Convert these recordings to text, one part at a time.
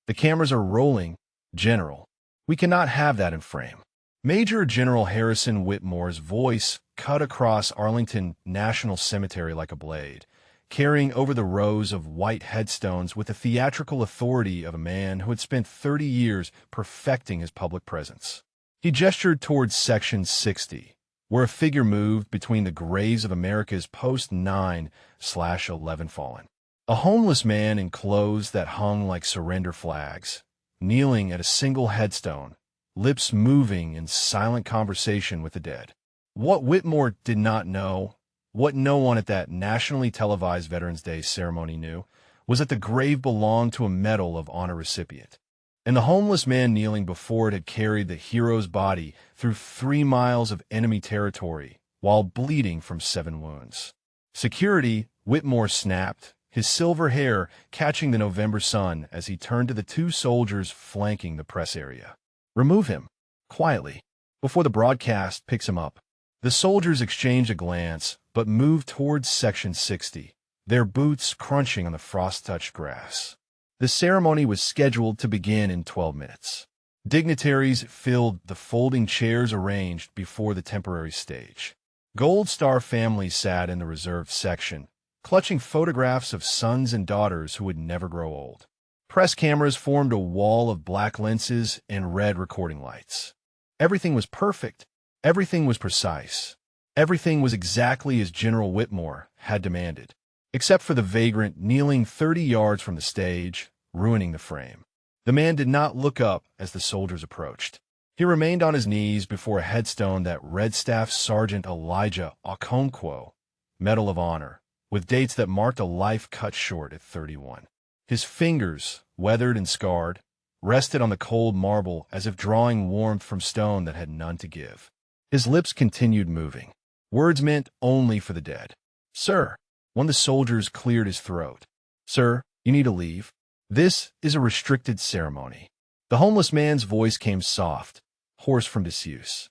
The cameras are rolling. General, we cannot have that in frame. Major General Harrison Whitmore's voice cut across Arlington National Cemetery like a blade, carrying over the rows of white headstones with the theatrical authority of a man who had spent 30 years perfecting his public presence. He gestured towards Section 60, where a figure moved between the graves of America's post-9/11 fallen. A homeless man in clothes that hung like surrender flags, kneeling at a single headstone, lips moving in silent conversation with the dead. What Whitmore did not know, what no one at that nationally televised Veterans Day ceremony knew, was that the grave belonged to a Medal of Honor recipient, and the homeless man kneeling before it had carried the hero's body through 3 miles of enemy territory while bleeding from 7 wounds. Security, Whitmore snapped, his silver hair catching the November sun as he turned to the 2 soldiers flanking the press area. Remove him, quietly, before the broadcast picks him up. The soldiers exchanged a glance, but moved towards Section 60, their boots crunching on the frost-touched grass. The ceremony was scheduled to begin in 12 minutes. Dignitaries filled the folding chairs arranged before the temporary stage. Gold Star families sat in the reserved section, clutching photographs of sons and daughters who would never grow old. Press cameras formed a wall of black lenses and red recording lights. Everything was perfect. Everything was precise. Everything was exactly as General Whitmore had demanded, except for the vagrant kneeling 30 yards from the stage, ruining the frame. The man did not look up as the soldiers approached. He remained on his knees before a headstone that read Staff Sergeant Elijah Okonkwo, Medal of Honor, with dates that marked a life cut short at 31. His fingers, weathered and scarred, rested on the cold marble as if drawing warmth from stone that had none to give. His lips continued moving, words meant only for the dead. "Sir," one of the soldiers cleared his throat. "Sir, you need to leave. This is a restricted ceremony." The homeless man's voice came soft, hoarse from disuse.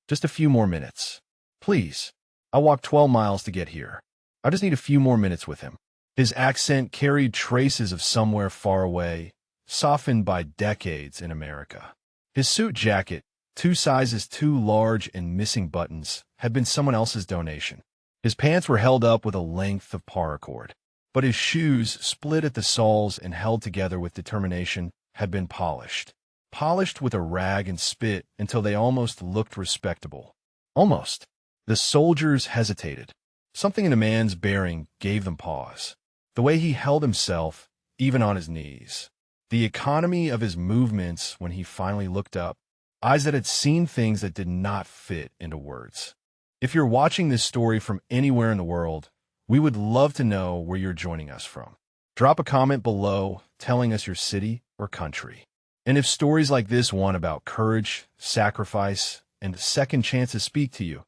"Just a few more minutes. Please. I walked 12 miles to get here. I just need a few more minutes with him." His accent carried traces of somewhere far away, softened by decades in America. His suit jacket, 2 sizes too large and missing buttons, had been someone else's donation. His pants were held up with a length of paracord, but his shoes, split at the soles and held together with determination, had been polished. Polished with a rag and spit until they almost looked respectable. Almost. The soldiers hesitated. Something in the man's bearing gave them pause. The way he held himself, even on his knees. The economy of his movements when he finally looked up. Eyes that had seen things that did not fit into words. If you're watching this story from anywhere in the world, we would love to know where you're joining us from. Drop a comment below telling us your city or country. And if stories like this one about courage, sacrifice, and second chances speak to you,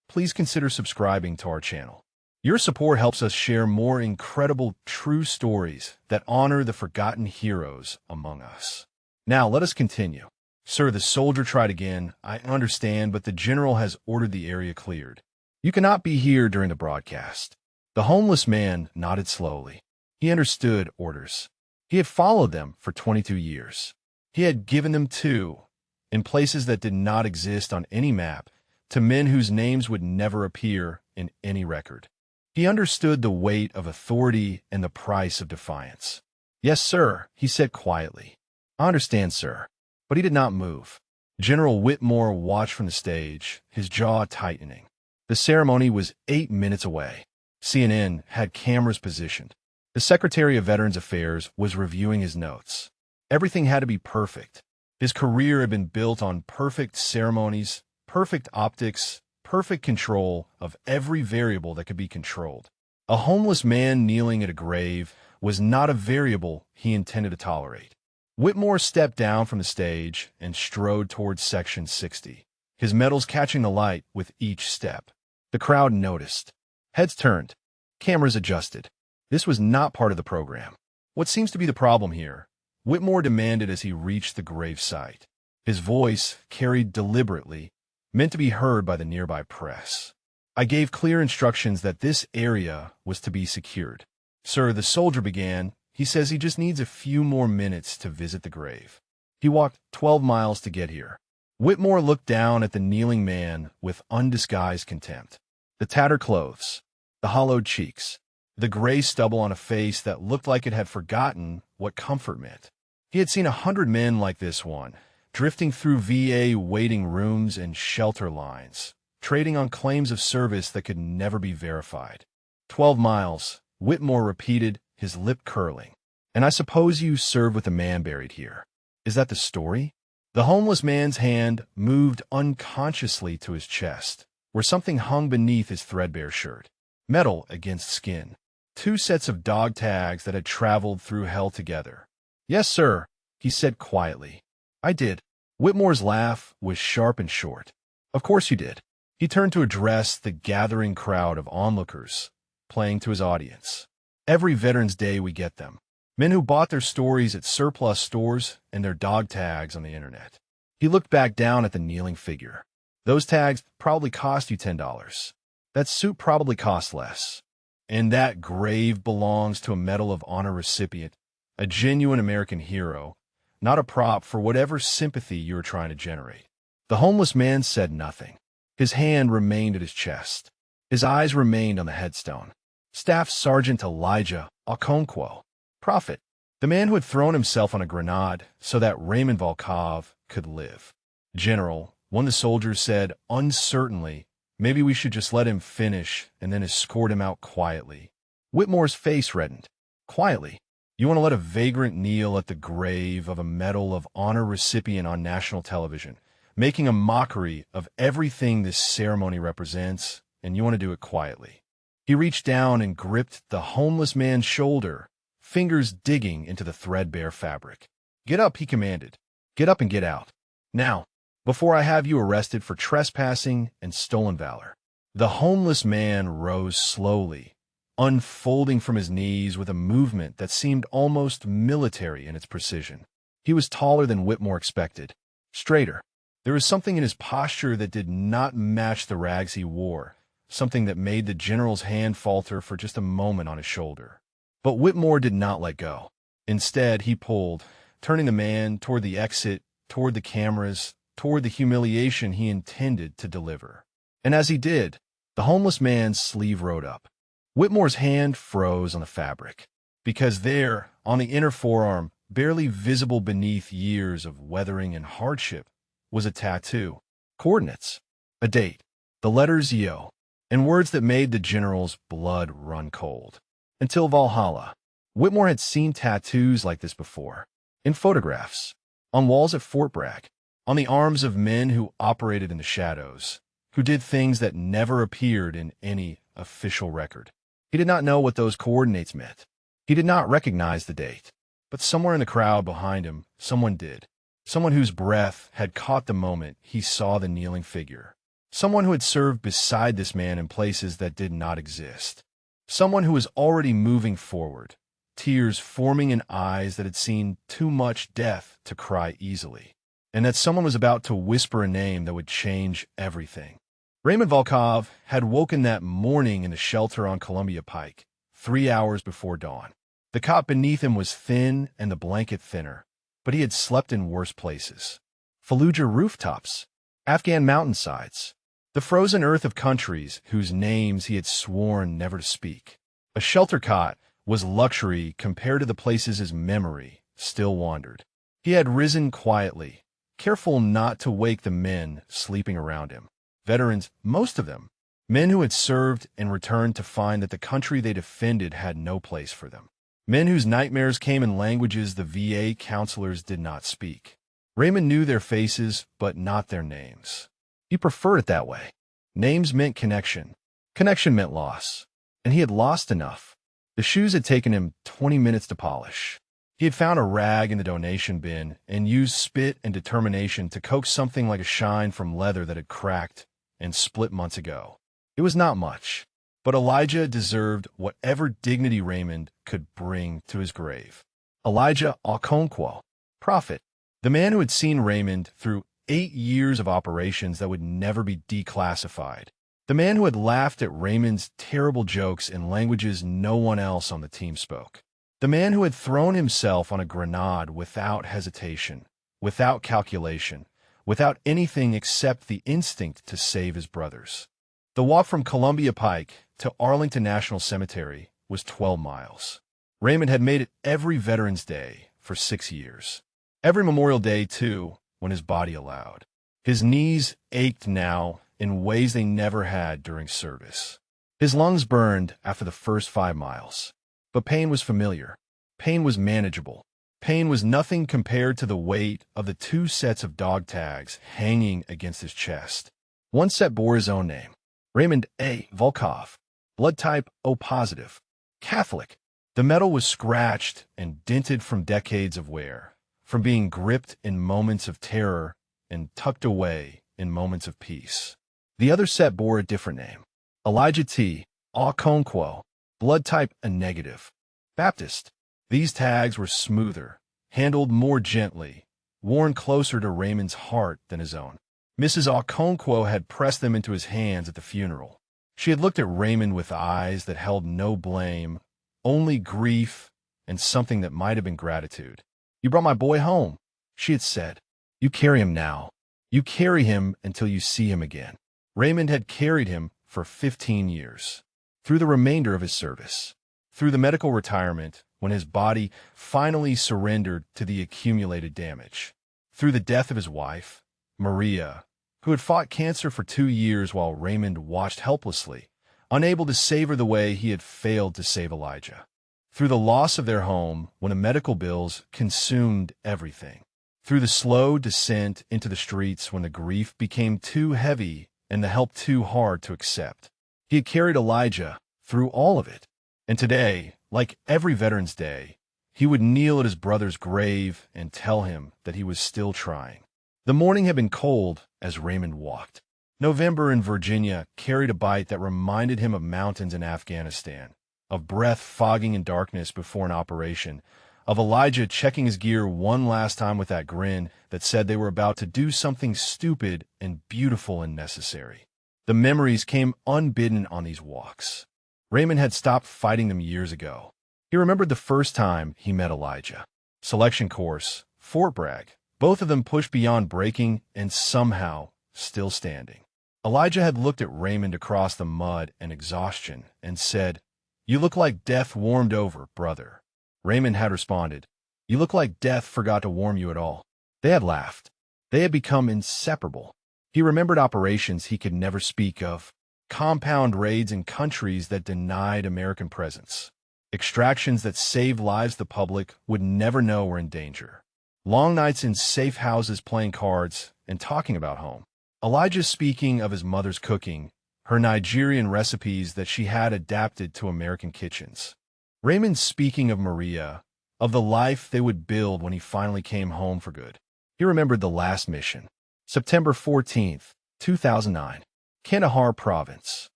please consider subscribing to our channel. Your support helps us share more incredible, true stories that honor the forgotten heroes among us. Now, let us continue. "Sir," the soldier tried again. "I understand, but the general has ordered the area cleared. You cannot be here during the broadcast." The homeless man nodded slowly. He understood orders. He had followed them for 22 years. He had given them too, in places that did not exist on any map, to men whose names would never appear in any record. He understood the weight of authority and the price of defiance. "Yes, sir," he said quietly. "I understand, sir." But he did not move. General Whitmore watched from the stage, his jaw tightening. The ceremony was 8 minutes away. CNN had cameras positioned. The Secretary of Veterans Affairs was reviewing his notes. Everything had to be perfect. His career had been built on perfect ceremonies, perfect optics, perfect control of every variable that could be controlled. A homeless man kneeling at a grave was not a variable he intended to tolerate. Whitmore stepped down from the stage and strode towards Section 60, his medals catching the light with each step. The crowd noticed. Heads turned. Cameras adjusted. This was not part of the program. "What seems to be the problem here?" Whitmore demanded as he reached the grave site. His voice, carried deliberately, meant to be heard by the nearby press. "I gave clear instructions that this area was to be secured." "Sir," the soldier began, He says he just needs a few more minutes to visit the grave. He walked 12 miles to get here. Whitmore looked down at the kneeling man with undisguised contempt. The tattered clothes, the hollowed cheeks, the gray stubble on a face that looked like it had forgotten what comfort meant. He had seen 100 men like this one, drifting through VA waiting rooms and shelter lines, trading on claims of service that could never be verified. 12 miles, Whitmore repeated, his lip curling. And I suppose you served with a man buried here. Is that the story? The homeless man's hand moved unconsciously to his chest, where something hung beneath his threadbare shirt. Metal against skin. 2 sets of dog tags that had traveled through hell together. Yes, sir, he said quietly. I did. Whitmore's laugh was sharp and short. Of course you did. He turned to address the gathering crowd of onlookers, playing to his audience. Every Veterans Day we get them. Men who bought their stories at surplus stores and their dog tags on the internet. He looked back down at the kneeling figure. Those tags probably cost you $10. That suit probably cost less. And that grave belongs to a Medal of Honor recipient, a genuine American hero, not a prop for whatever sympathy you were trying to generate. The homeless man said nothing. His hand remained at his chest. His eyes remained on the headstone. Staff Sergeant Elijah Okonkwo, Prophet, the man who had thrown himself on a grenade so that Raymond Volkov could live. General, one of the soldiers said uncertainly, maybe we should just let him finish and then escort him out quietly. Whitmore's face reddened. Quietly? You want to let a vagrant kneel at the grave of a Medal of Honor recipient on national television, making a mockery of everything this ceremony represents, and you want to do it quietly. He reached down and gripped the homeless man's shoulder, fingers digging into the threadbare fabric. Get up, he commanded. Get up and get out. Now, before I have you arrested for trespassing and stolen valor. The homeless man rose slowly, unfolding from his knees with a movement that seemed almost military in its precision. He was taller than Whitmore expected, straighter. There was something in his posture that did not match the rags he wore, something that made the general's hand falter for just a moment on his shoulder. But Whitmore did not let go. Instead, he pulled, turning the man toward the exit, toward the cameras, toward the humiliation he intended to deliver. And as he did, the homeless man's sleeve rode up. Whitmore's hand froze on the fabric, because there, on the inner forearm, barely visible beneath years of weathering and hardship, was a tattoo, coordinates, a date, the letters Yo, and words that made the general's blood run cold. Until Valhalla, Whitmore had seen tattoos like this before, in photographs, on walls at Fort Bragg, on the arms of men who operated in the shadows, who did things that never appeared in any official record. He did not know what those coordinates meant. He did not recognize the date. But somewhere in the crowd behind him, someone did. Someone whose breath had caught the moment he saw the kneeling figure. Someone who had served beside this man in places that did not exist. Someone who was already moving forward, tears forming in eyes that had seen too much death to cry easily. And that someone was about to whisper a name that would change everything. Raymond Volkov had woken that morning in the shelter on Columbia Pike, 3 hours before dawn. The cot beneath him was thin and the blanket thinner, but he had slept in worse places. Fallujah rooftops, Afghan mountainsides, the frozen earth of countries whose names he had sworn never to speak. A shelter cot was luxury compared to the places his memory still wandered. He had risen quietly, careful not to wake the men sleeping around him. Veterans, most of them, men who had served and returned to find that the country they defended had no place for them. Men whose nightmares came in languages the VA counselors did not speak. Raymond knew their faces, but not their names. He preferred it that way. Names meant connection. Connection meant loss. And he had lost enough. The shoes had taken him 20 minutes to polish. He had found a rag in the donation bin and used spit and determination to coax something like a shine from leather that had cracked and split months ago. It was not much, but Elijah deserved whatever dignity Raymond could bring to his grave. Elijah Okonkwo, Prophet, the man who had seen Raymond through 8 years of operations that would never be declassified. The man who had laughed at Raymond's terrible jokes in languages no one else on the team spoke. The man who had thrown himself on a grenade without hesitation, without calculation, without anything except the instinct to save his brothers. The walk from Columbia Pike to Arlington National Cemetery was 12 miles. Raymond had made it every Veterans Day for 6 years. Every Memorial Day, too, when his body allowed. His knees ached now in ways they never had during service. His lungs burned after the first 5 miles. But pain was familiar. Pain was manageable. Pain was nothing compared to the weight of the 2 sets of dog tags hanging against his chest. One set bore his own name, Raymond A. Volkov, blood type O positive, Catholic. The metal was scratched and dented from decades of wear, from being gripped in moments of terror and tucked away in moments of peace. The other set bore a different name, Elijah T. Okonkwo, blood type A negative, Baptist. These tags were smoother, handled more gently, worn closer to Raymond's heart than his own. Mrs. Okonkwo had pressed them into his hands at the funeral. She had looked at Raymond with eyes that held no blame, only grief and something that might have been gratitude. "You brought my boy home," she had said. "You carry him now. You carry him until you see him again." Raymond had carried him for 15 years, through the remainder of his service, through the medical retirement when his body finally surrendered to the accumulated damage, through the death of his wife, Maria, who had fought cancer for 2 years while Raymond watched helplessly, unable to save her the way he had failed to save Elijah, through the loss of their home when the medical bills consumed everything, through the slow descent into the streets when the grief became too heavy and the help too hard to accept. He had carried Elijah through all of it, and today, like every Veterans Day, he would kneel at his brother's grave and tell him that he was still trying. The morning had been cold as Raymond walked. November in Virginia carried a bite that reminded him of mountains in Afghanistan, of breath fogging in darkness before an operation, of Elijah checking his gear one last time with that grin that said they were about to do something stupid and beautiful and necessary. The memories came unbidden on these walks. Raymond had stopped fighting them years ago. He remembered the first time he met Elijah. Selection course, Fort Bragg, both of them pushed beyond breaking and somehow still standing. Elijah had looked at Raymond across the mud and exhaustion and said, "You look like death warmed over, brother." Raymond had responded, "You look like death forgot to warm you at all." They had laughed. They had become inseparable. He remembered operations he could never speak of, compound raids in countries that denied American presence, extractions that saved lives the public would never know were in danger, long nights in safe houses playing cards and talking about home. Elijah speaking of his mother's cooking, her Nigerian recipes that she had adapted to American kitchens. Raymond speaking of Maria, of the life they would build when he finally came home for good. He remembered the last mission, September 14th, 2009, Kandahar Province,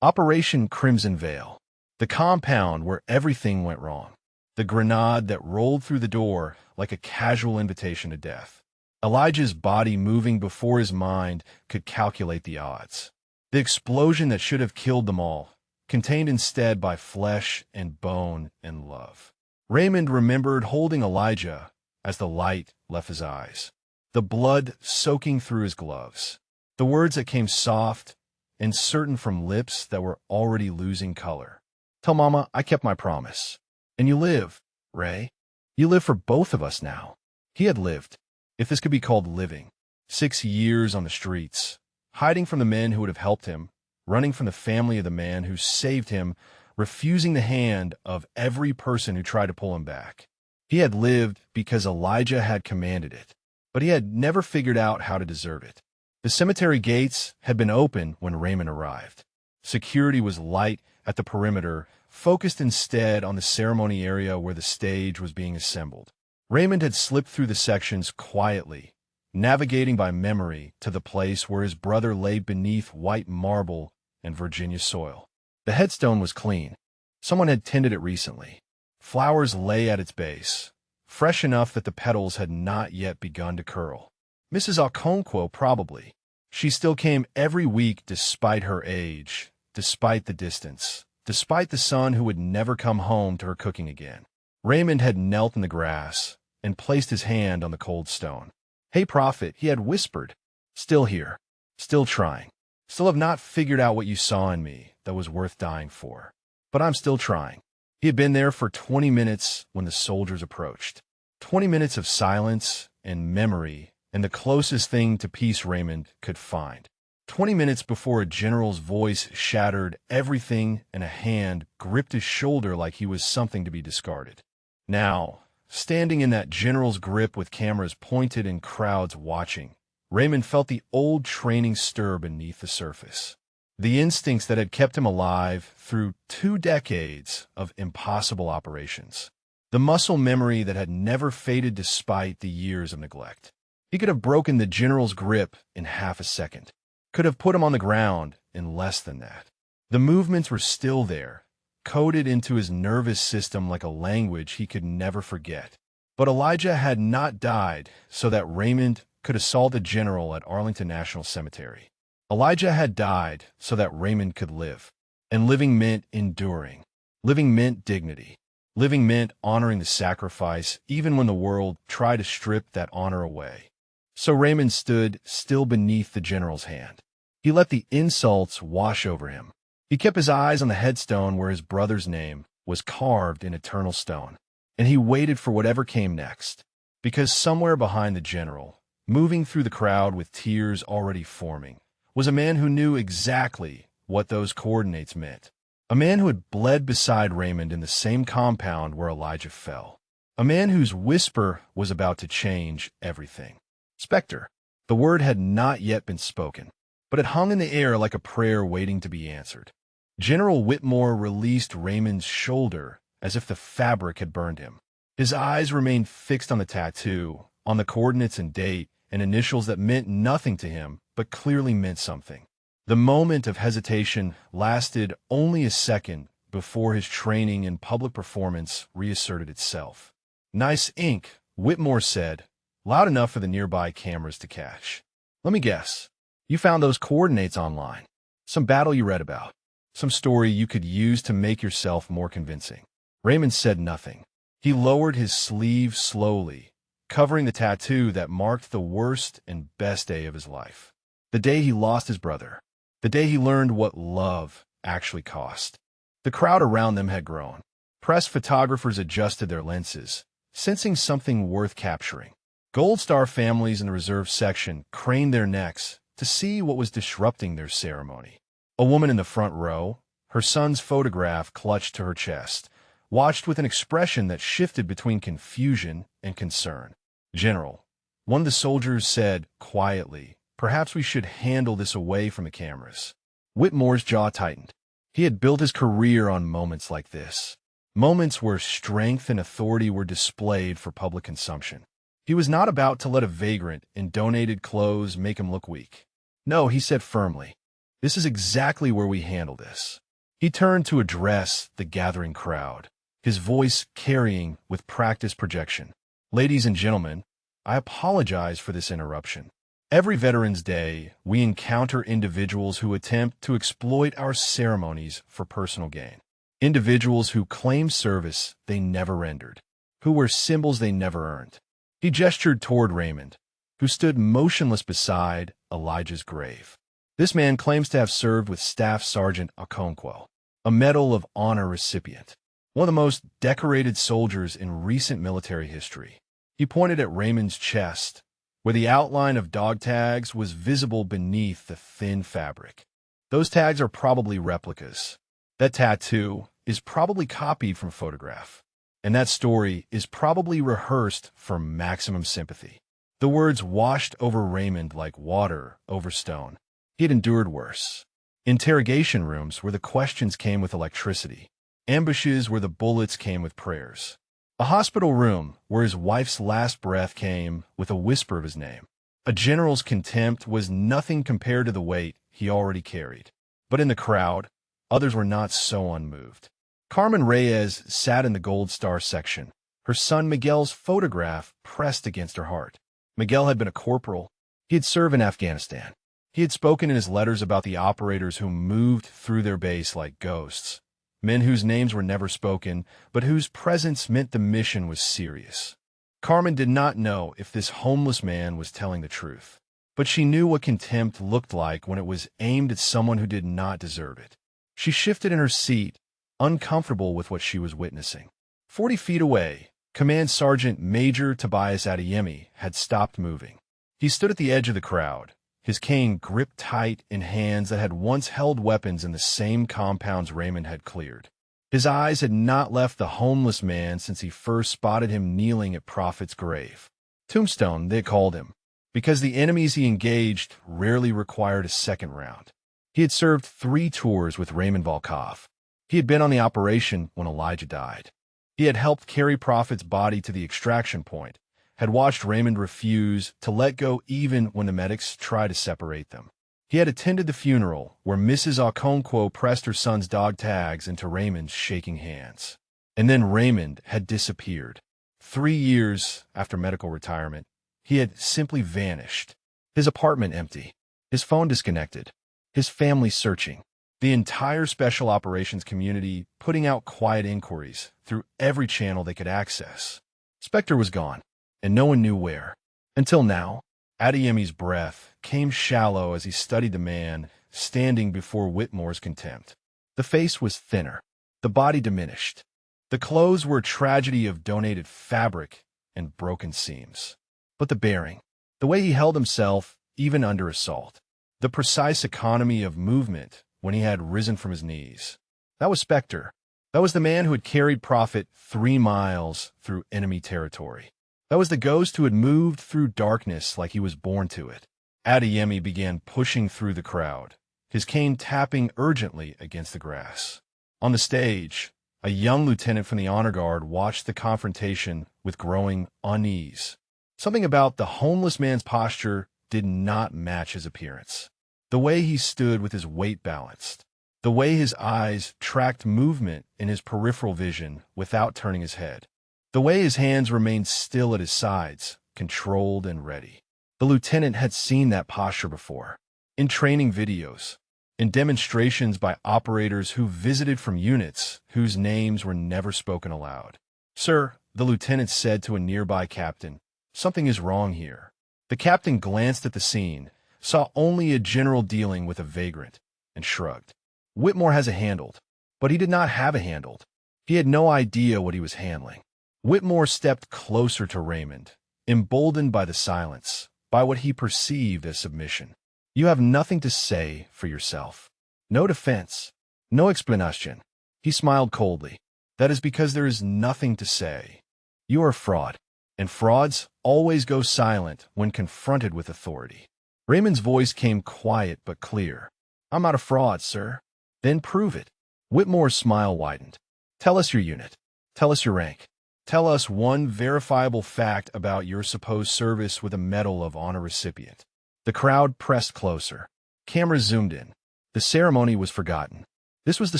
Operation Crimson Veil, the compound where everything went wrong, the grenade that rolled through the door like a casual invitation to death. Elijah's body moving before his mind could calculate the odds. The explosion that should have killed them all, contained instead by flesh and bone and love. Raymond remembered holding Elijah as the light left his eyes, the blood soaking through his gloves, the words that came soft and certain from lips that were already losing color. "Tell Mama I kept my promise. And you live, Ray. You live for both of us now." He had lived, if this could be called living, 6 years on the streets, hiding from the men who would have helped him, running from the family of the man who saved him, refusing the hand of every person who tried to pull him back. He had lived because Elijah had commanded it, but he had never figured out how to deserve it. The cemetery gates had been open when Raymond arrived. Security was light at the perimeter, focused instead on the ceremony area where the stage was being assembled. Raymond had slipped through the sections quietly, navigating by memory to the place where his brother lay beneath white marble and Virginia soil. The headstone was clean. Someone had tended it recently. Flowers lay at its base, fresh enough that the petals had not yet begun to curl. Mrs. Okonkwo probably. She still came every week despite her age, despite the distance, despite the son who would never come home to her cooking again. Raymond had knelt in the grass and placed his hand on the cold stone. "Hey, Prophet," he had whispered. "Still here. Still trying. Still have not figured out what you saw in me that was worth dying for. But I'm still trying." He had been there for 20 minutes when the soldiers approached. 20 minutes of silence and memory and the closest thing to peace Raymond could find. 20 minutes before a general's voice shattered everything and a hand gripped his shoulder like he was something to be discarded. Now, standing in that general's grip with cameras pointed and crowds watching, Raymond felt the old training stir beneath the surface. The instincts that had kept him alive through 2 decades of impossible operations. The muscle memory that had never faded despite the years of neglect. He could have broken the general's grip in half a second. Could have put him on the ground in less than that. The movements were still there, coded into his nervous system like a language he could never forget. But Elijah had not died so that Raymond could assault a general at Arlington National Cemetery. Elijah had died so that Raymond could live. And living meant enduring. Living meant dignity. Living meant honoring the sacrifice even when the world tried to strip that honor away. So Raymond stood still beneath the general's hand. He let the insults wash over him. He kept his eyes on the headstone where his brother's name was carved in eternal stone. And he waited for whatever came next. Because somewhere behind the general, moving through the crowd with tears already forming, was a man who knew exactly what those coordinates meant. A man who had bled beside Raymond in the same compound where Elijah fell. A man whose whisper was about to change everything. Spectre. The word had not yet been spoken, but it hung in the air like a prayer waiting to be answered. General Whitmore released Raymond's shoulder as if the fabric had burned him. His eyes remained fixed on the tattoo, on the coordinates and date, and initials that meant nothing to him, but clearly meant something. The moment of hesitation lasted only a second before his training and public performance reasserted itself. "Nice ink," Whitmore said, loud enough for the nearby cameras to catch. "Let me guess. You found those coordinates online. Some battle you read about. Some story you could use to make yourself more convincing." Raymond said nothing. He lowered his sleeve slowly, covering the tattoo that marked the worst and best day of his life. The day he lost his brother. The day he learned what love actually cost. The crowd around them had grown. Press photographers adjusted their lenses, sensing something worth capturing. Gold Star families in the reserve section craned their necks to see what was disrupting their ceremony. A woman in the front row, her son's photograph clutched to her chest, watched with an expression that shifted between confusion and concern. "General," one of the soldiers said quietly, "perhaps we should handle this away from the cameras." Whitmore's jaw tightened. He had built his career on moments like this. Moments where strength and authority were displayed for public consumption. He was not about to let a vagrant in donated clothes make him look weak. "No," he said firmly. "This is exactly where we handle this." He turned to address the gathering crowd, his voice carrying with practiced projection. "Ladies and gentlemen, I apologize for this interruption. Every Veterans Day, we encounter individuals who attempt to exploit our ceremonies for personal gain. Individuals who claim service they never rendered, who wear symbols they never earned." He gestured toward Raymond, who stood motionless beside Elijah's grave. This man claims to have served with Staff Sergeant Okonkwo, a Medal of Honor recipient, one of the most decorated soldiers in recent military history. He pointed at Raymond's chest, where the outline of dog tags was visible beneath the thin fabric. "Those tags are probably replicas. That tattoo is probably copied from a photograph. And that story is probably rehearsed for maximum sympathy." The words washed over Raymond like water over stone. He had endured worse. Interrogation rooms where the questions came with electricity. Ambushes where the bullets came with prayers. A hospital room where his wife's last breath came with a whisper of his name. A general's contempt was nothing compared to the weight he already carried. But in the crowd, others were not so unmoved. Carmen Reyes sat in the Gold Star section, her son Miguel's photograph pressed against her heart. Miguel had been a corporal. He had served in Afghanistan. He had spoken in his letters about the operators who moved through their base like ghosts. men whose names were never spoken, but whose presence meant the mission was serious. Carmen did not know if this homeless man was telling the truth, but she knew what contempt looked like when it was aimed at someone who did not deserve it. She shifted in her seat, uncomfortable with what she was witnessing. 40 feet away, Command Sergeant Major Tobias Adeyemi had stopped moving. He stood at the edge of the crowd, his cane gripped tight in hands that had once held weapons in the same compounds Raymond had cleared. His eyes had not left the homeless man since he first spotted him kneeling at Prophet's grave. Tombstone, they called him, because the enemies he engaged rarely required a second round. He had served 3 tours with Raymond Volkov. He had been on the operation when Elijah died. He had helped carry Prophet's body to the extraction point, had watched Raymond refuse to let go even when the medics tried to separate them. He had attended the funeral where Mrs. Okonkwo pressed her son's dog tags into Raymond's shaking hands. And then Raymond had disappeared. 3 years after medical retirement, he had simply vanished. His apartment empty, his phone disconnected, his family searching, the entire special operations community putting out quiet inquiries through every channel they could access. Spectre was gone, and no one knew where. Until now, Adeyemi's breath came shallow as he studied the man standing before Whitmore's contempt. The face was thinner, the body diminished. The clothes were a tragedy of donated fabric and broken seams. But the bearing, the way he held himself, even under assault, the precise economy of movement when he had risen from his knees. That was Spectre. That was the man who had carried Prophet 3 miles through enemy territory. That was the ghost who had moved through darkness like he was born to it. Adeyemi began pushing through the crowd, his cane tapping urgently against the grass. On the stage, a young lieutenant from the honor guard watched the confrontation with growing unease. Something about the homeless man's posture did not match his appearance. The way he stood with his weight balanced, the way his eyes tracked movement in his peripheral vision without turning his head, the way his hands remained still at his sides, controlled and ready. The lieutenant had seen that posture before, in training videos, in demonstrations by operators who visited from units whose names were never spoken aloud. "Sir," the lieutenant said to a nearby captain, "something is wrong here." The captain glanced at the scene, saw only a general dealing with a vagrant, and shrugged. Whitmore has a handled, but he did not have a handled. He had no idea what he was handling. Whitmore stepped closer to Raymond, emboldened by the silence, by what he perceived as submission. "You have nothing to say for yourself. No defense, no explanation." He smiled coldly. "That is because there is nothing to say. You are a fraud, and frauds always go silent when confronted with authority." Raymond's voice came quiet but clear. "I'm not a fraud, sir." "Then prove it." Whitmore's smile widened. "Tell us your unit. Tell us your rank. Tell us one verifiable fact about your supposed service with a Medal of Honor recipient." The crowd pressed closer. Cameras zoomed in. The ceremony was forgotten. This was the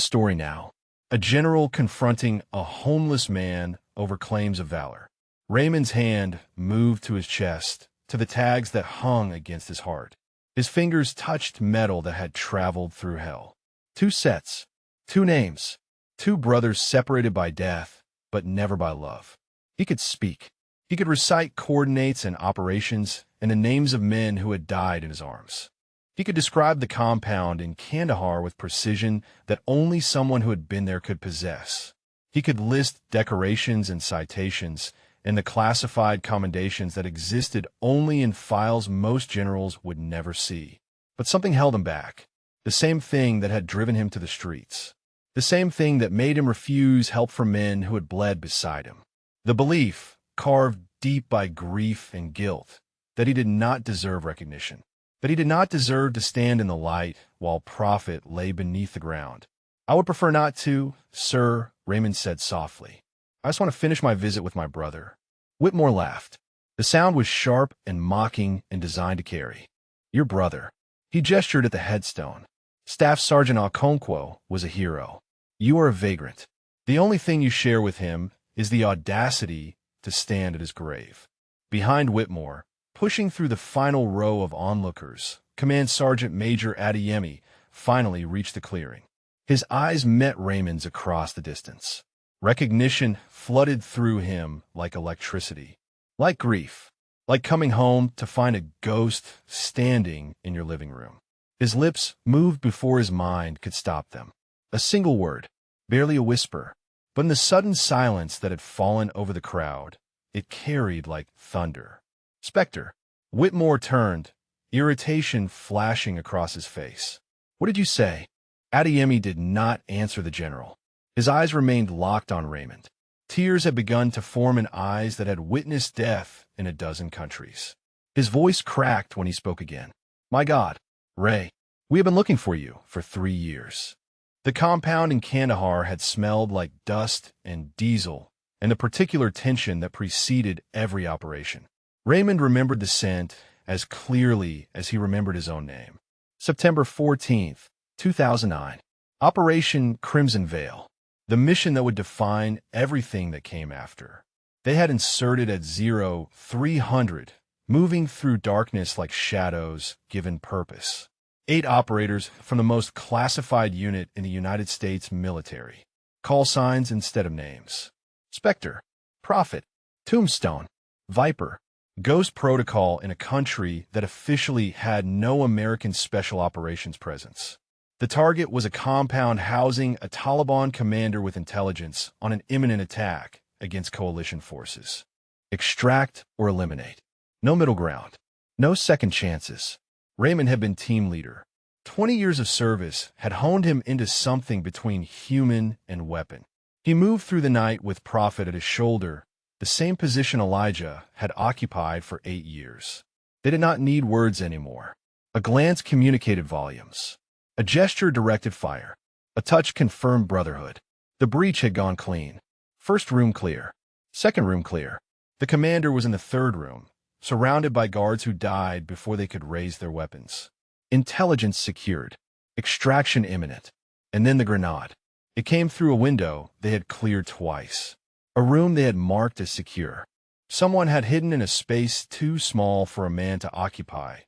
story now. A general confronting a homeless man over claims of valor. Raymond's hand moved to his chest, to the tags that hung against his heart. His fingers touched metal that had traveled through hell. 2 sets, 2 names, 2 brothers separated by death, but never by love. He could speak. He could recite coordinates and operations and the names of men who had died in his arms. He could describe the compound in Kandahar with precision that only someone who had been there could possess. He could list decorations and citations and the classified commendations that existed only in files most generals would never see. But something held him back. The same thing that had driven him to the streets. The same thing that made him refuse help from men who had bled beside him. The belief, carved deep by grief and guilt, that he did not deserve recognition, that he did not deserve to stand in the light while Prophet lay beneath the ground. "I would prefer not to, sir," Raymond said softly. "I just want to finish my visit with my brother." Whitmore laughed. The sound was sharp and mocking and designed to carry. "Your brother." He gestured at the headstone. "Staff Sergeant Okonkwo was a hero. You are a vagrant. The only thing you share with him is the audacity to stand at his grave." Behind Whitmore, pushing through the final row of onlookers, Command Sergeant Major Adeyemi finally reached the clearing. His eyes met Raymond's across the distance. Recognition flooded through him like electricity, like grief, like coming home to find a ghost standing in your living room. His lips moved before his mind could stop them. A single word, barely a whisper, but in the sudden silence that had fallen over the crowd, it carried like thunder. Spectre. Whitmore turned, irritation flashing across his face. What did you say? Adeyemi did not answer the general. His eyes remained locked on Raymond. Tears had begun to form in eyes that had witnessed death in a dozen countries. His voice cracked when he spoke again. My God, Ray, we have been looking for you for 3 years. The compound in Kandahar had smelled like dust and diesel and the particular tension that preceded every operation. Raymond remembered the scent as clearly as he remembered his own name. September 14th, 2009. Operation Crimson Veil. The mission that would define everything that came after. They had inserted at 0300, moving through darkness like shadows given purpose. 8 operators from the most classified unit in the United States military. Call signs instead of names. Spectre, Prophet, Tombstone, Viper, Ghost Protocol in a country that officially had no American Special Operations presence. The target was a compound housing a Taliban commander with intelligence on an imminent attack against coalition forces. Extract or eliminate. No middle ground. No second chances. Raymond had been team leader. 20 years of service had honed him into something between human and weapon. He moved through the night with Prophet at his shoulder, the same position Elijah had occupied for 8 years. They did not need words anymore. A glance communicated volumes. A gesture directed fire. A touch confirmed brotherhood. The breach had gone clean. First room clear. Second room clear. The commander was in the third room, surrounded by guards who died before they could raise their weapons. Intelligence secured. Extraction imminent. And then the grenade. It came through a window they had cleared twice. A room they had marked as secure. Someone had hidden in a space too small for a man to occupy,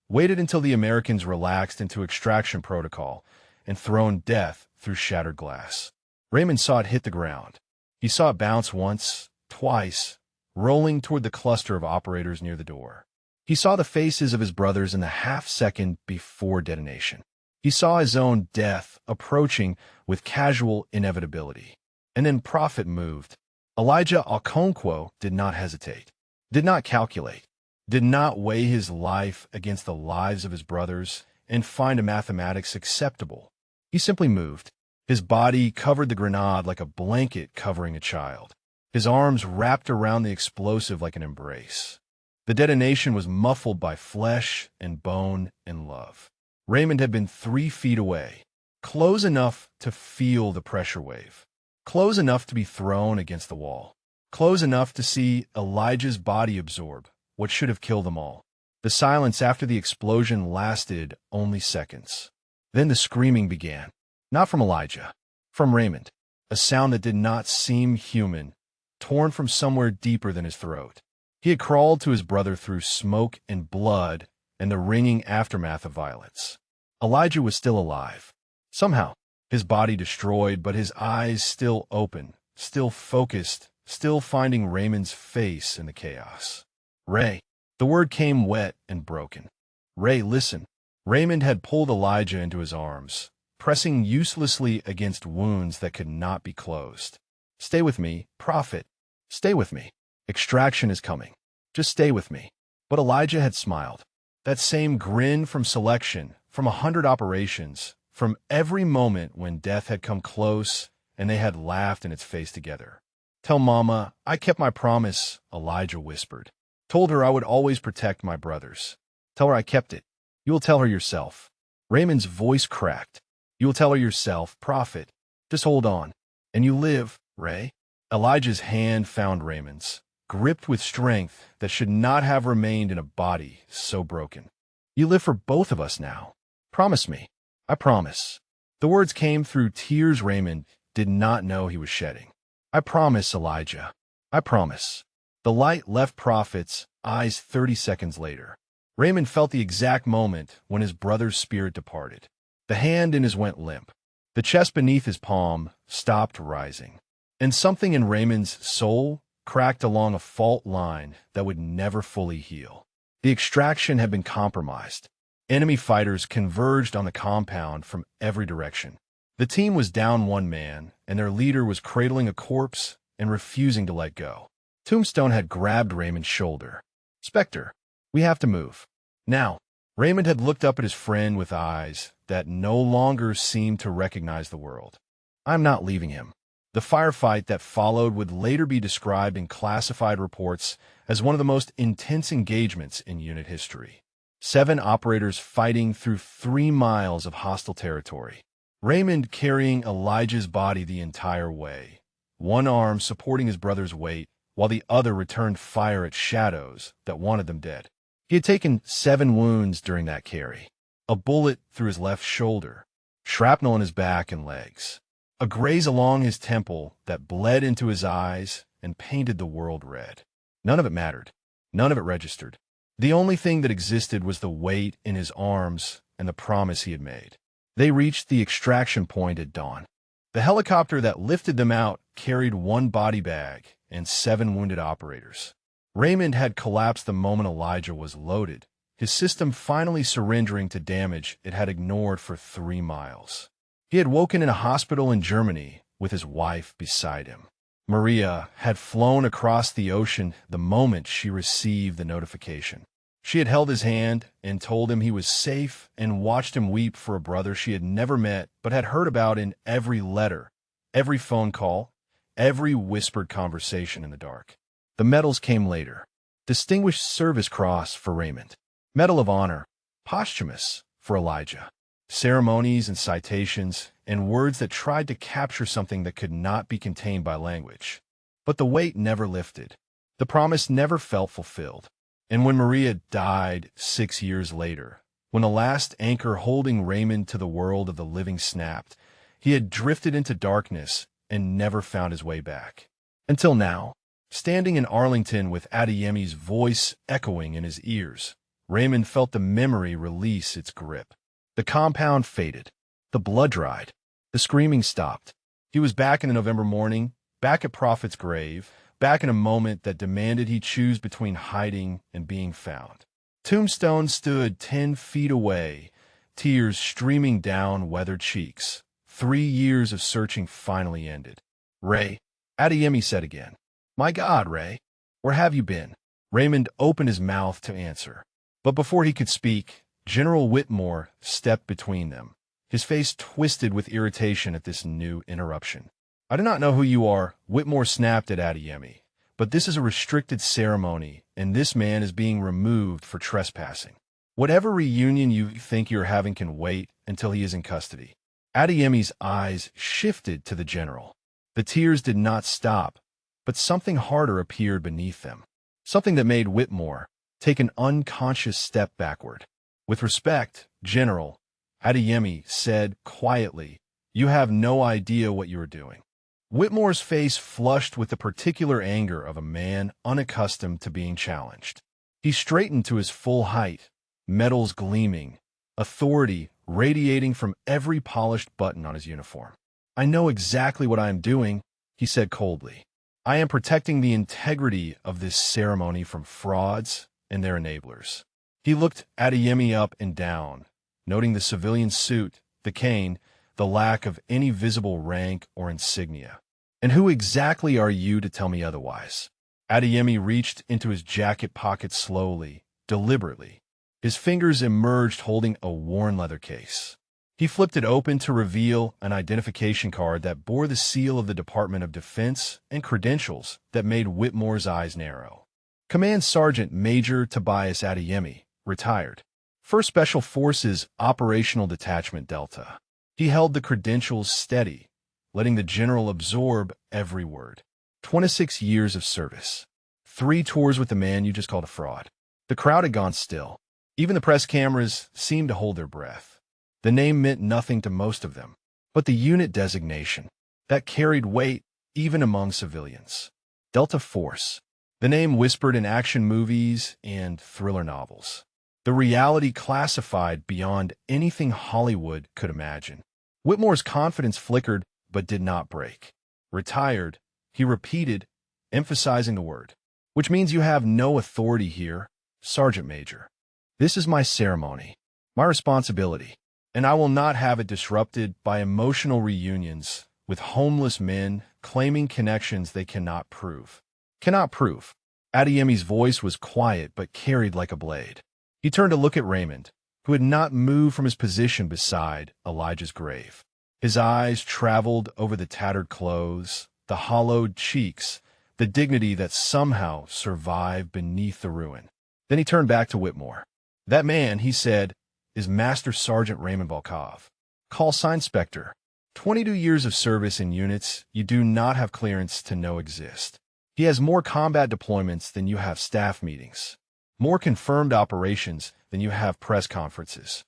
waited until the Americans relaxed into extraction protocol, and thrown death through shattered glass. Raymond saw it hit the ground. He saw it bounce once, twice, rolling toward the cluster of operators near the door. He saw the faces of his brothers in the half-second before detonation. He saw his own death approaching with casual inevitability. And then Prophet moved. Elijah Okonkwo did not hesitate, did not calculate, did not weigh his life against the lives of his brothers and find a mathematics acceptable. He simply moved. His body covered the grenade like a blanket covering a child. His arms wrapped around the explosive like an embrace. The detonation was muffled by flesh and bone and love. Raymond had been 3 feet away, close enough to feel the pressure wave, close enough to be thrown against the wall, close enough to see Elijah's body absorb what should have killed them all. The silence after the explosion lasted only seconds. Then the screaming began, not from Elijah, from Raymond, a sound that did not seem human, torn from somewhere deeper than his throat. He had crawled to his brother through smoke and blood and the ringing aftermath of violence. Elijah was still alive. Somehow, his body destroyed, but his eyes still open, still focused, still finding Raymond's face in the chaos. Ray. The word came wet and broken. Ray, listen. Raymond had pulled Elijah into his arms, pressing uselessly against wounds that could not be closed. Stay with me, Prophet. Stay with me. Extraction is coming. Just stay with me. But Elijah had smiled. That same grin from selection, from 100 operations, from every moment when death had come close and they had laughed in its face together. Tell Mama, I kept my promise, Elijah whispered. Told her I would always protect my brothers. Tell her I kept it. You will tell her yourself. Raymond's voice cracked. You will tell her yourself, Prophet. Just hold on. And you live, Ray. Elijah's hand found Raymond's, gripped with strength that should not have remained in a body so broken. You live for both of us now. Promise me. I promise. The words came through tears Raymond did not know he was shedding. I promise, Elijah. I promise. The light left Prophet's eyes 30 seconds later. Raymond felt the exact moment when his brother's spirit departed. The hand in his went limp. The chest beneath his palm stopped rising, and something in Raymond's soul cracked along a fault line that would never fully heal. The extraction had been compromised. Enemy fighters converged on the compound from every direction. The team was down one man, and their leader was cradling a corpse and refusing to let go. Tombstone had grabbed Raymond's shoulder. "Spectre, we have to move. Now." Raymond had looked up at his friend with eyes that no longer seemed to recognize the world. "I'm not leaving him." The firefight that followed would later be described in classified reports as one of the most intense engagements in unit history. 7 operators fighting through 3 miles of hostile territory. Raymond carrying Elijah's body the entire way, one arm supporting his brother's weight, while the other returned fire at shadows that wanted them dead. He had taken 7 wounds during that carry. A bullet through his left shoulder, shrapnel in his back and legs, a graze along his temple that bled into his eyes and painted the world red. None of it mattered. None of it registered. The only thing that existed was the weight in his arms and the promise he had made. They reached the extraction point at dawn. The helicopter that lifted them out carried 1 body bag and 7 wounded operators. Raymond had collapsed the moment Elijah was loaded, his system finally surrendering to damage it had ignored for 3 miles. He had woken in a hospital in Germany with his wife beside him. Maria had flown across the ocean the moment she received the notification. She had held his hand and told him he was safe and watched him weep for a brother she had never met but had heard about in every letter, every phone call, every whispered conversation in the dark. The medals came later. Distinguished Service Cross for Raymond. Medal of Honor, posthumous, for Elijah. Ceremonies and citations, and words that tried to capture something that could not be contained by language. But the weight never lifted. The promise never felt fulfilled. And when Maria died 6 years later, when the last anchor holding Raymond to the world of the living snapped, he had drifted into darkness and never found his way back. Until now, standing in Arlington with Adeyemi's voice echoing in his ears, Raymond felt the memory release its grip. The compound faded. The blood dried. The screaming stopped. He was back in the November morning, back at Prophet's grave, back in a moment that demanded he choose between hiding and being found. Tombstone stood 10 feet away, tears streaming down weathered cheeks. 3 years of searching finally ended. "Ray," Adeyemi said again. "My God, Ray, where have you been?" Raymond opened his mouth to answer. But before he could speak, General Whitmore stepped between them, his face twisted with irritation at this new interruption. "I do not know who you are," Whitmore snapped at Adeyemi, "but this is a restricted ceremony, and this man is being removed for trespassing. Whatever reunion you think you're having can wait until he is in custody." Adeyemi's eyes shifted to the general. The tears did not stop, but something harder appeared beneath them, something that made Whitmore take an unconscious step backward. "With respect, General," Adeyemi said quietly, "you have no idea what you are doing." Whitmore's face flushed with the particular anger of a man unaccustomed to being challenged. He straightened to his full height, medals gleaming, authority radiating from every polished button on his uniform. "I know exactly what I am doing," he said coldly. "I am protecting the integrity of this ceremony from frauds and their enablers." He looked Adeyemi up and down, noting the civilian suit, the cane, the lack of any visible rank or insignia. "And who exactly are you to tell me otherwise?" Adeyemi reached into his jacket pocket slowly, deliberately. His fingers emerged holding a worn leather case. He flipped it open to reveal an identification card that bore the seal of the Department of Defense and credentials that made Whitmore's eyes narrow. Command Sergeant Major Tobias Adeyemi, retired. 1st Special Forces Operational Detachment Delta. He held the credentials steady, letting the general absorb every word. 26 years of service. 3 tours with the man you just called a fraud. The crowd had gone still. Even the press cameras seemed to hold their breath. The name meant nothing to most of them, but the unit designation, that carried weight even among civilians. Delta Force. The name whispered in action movies and thriller novels. The reality classified beyond anything Hollywood could imagine. Whitmore's confidence flickered but did not break. Retired, he repeated, emphasizing the word. Which means you have no authority here, Sergeant Major. This is my ceremony, my responsibility, and I will not have it disrupted by emotional reunions with homeless men claiming connections they cannot prove. Cannot prove. Adeyemi's voice was quiet but carried like a blade. He turned to look at Raymond, who had not moved from his position beside Elijah's grave. His eyes traveled over the tattered clothes, the hollowed cheeks, the dignity that somehow survived beneath the ruin. Then he turned back to Whitmore. That man, he said, is Master Sergeant Raymond Volkov. Call sign Spectre. 22 years of service in units you do not have clearance to know exist. He has more combat deployments than you have staff meetings, more confirmed operations than you have press conferences,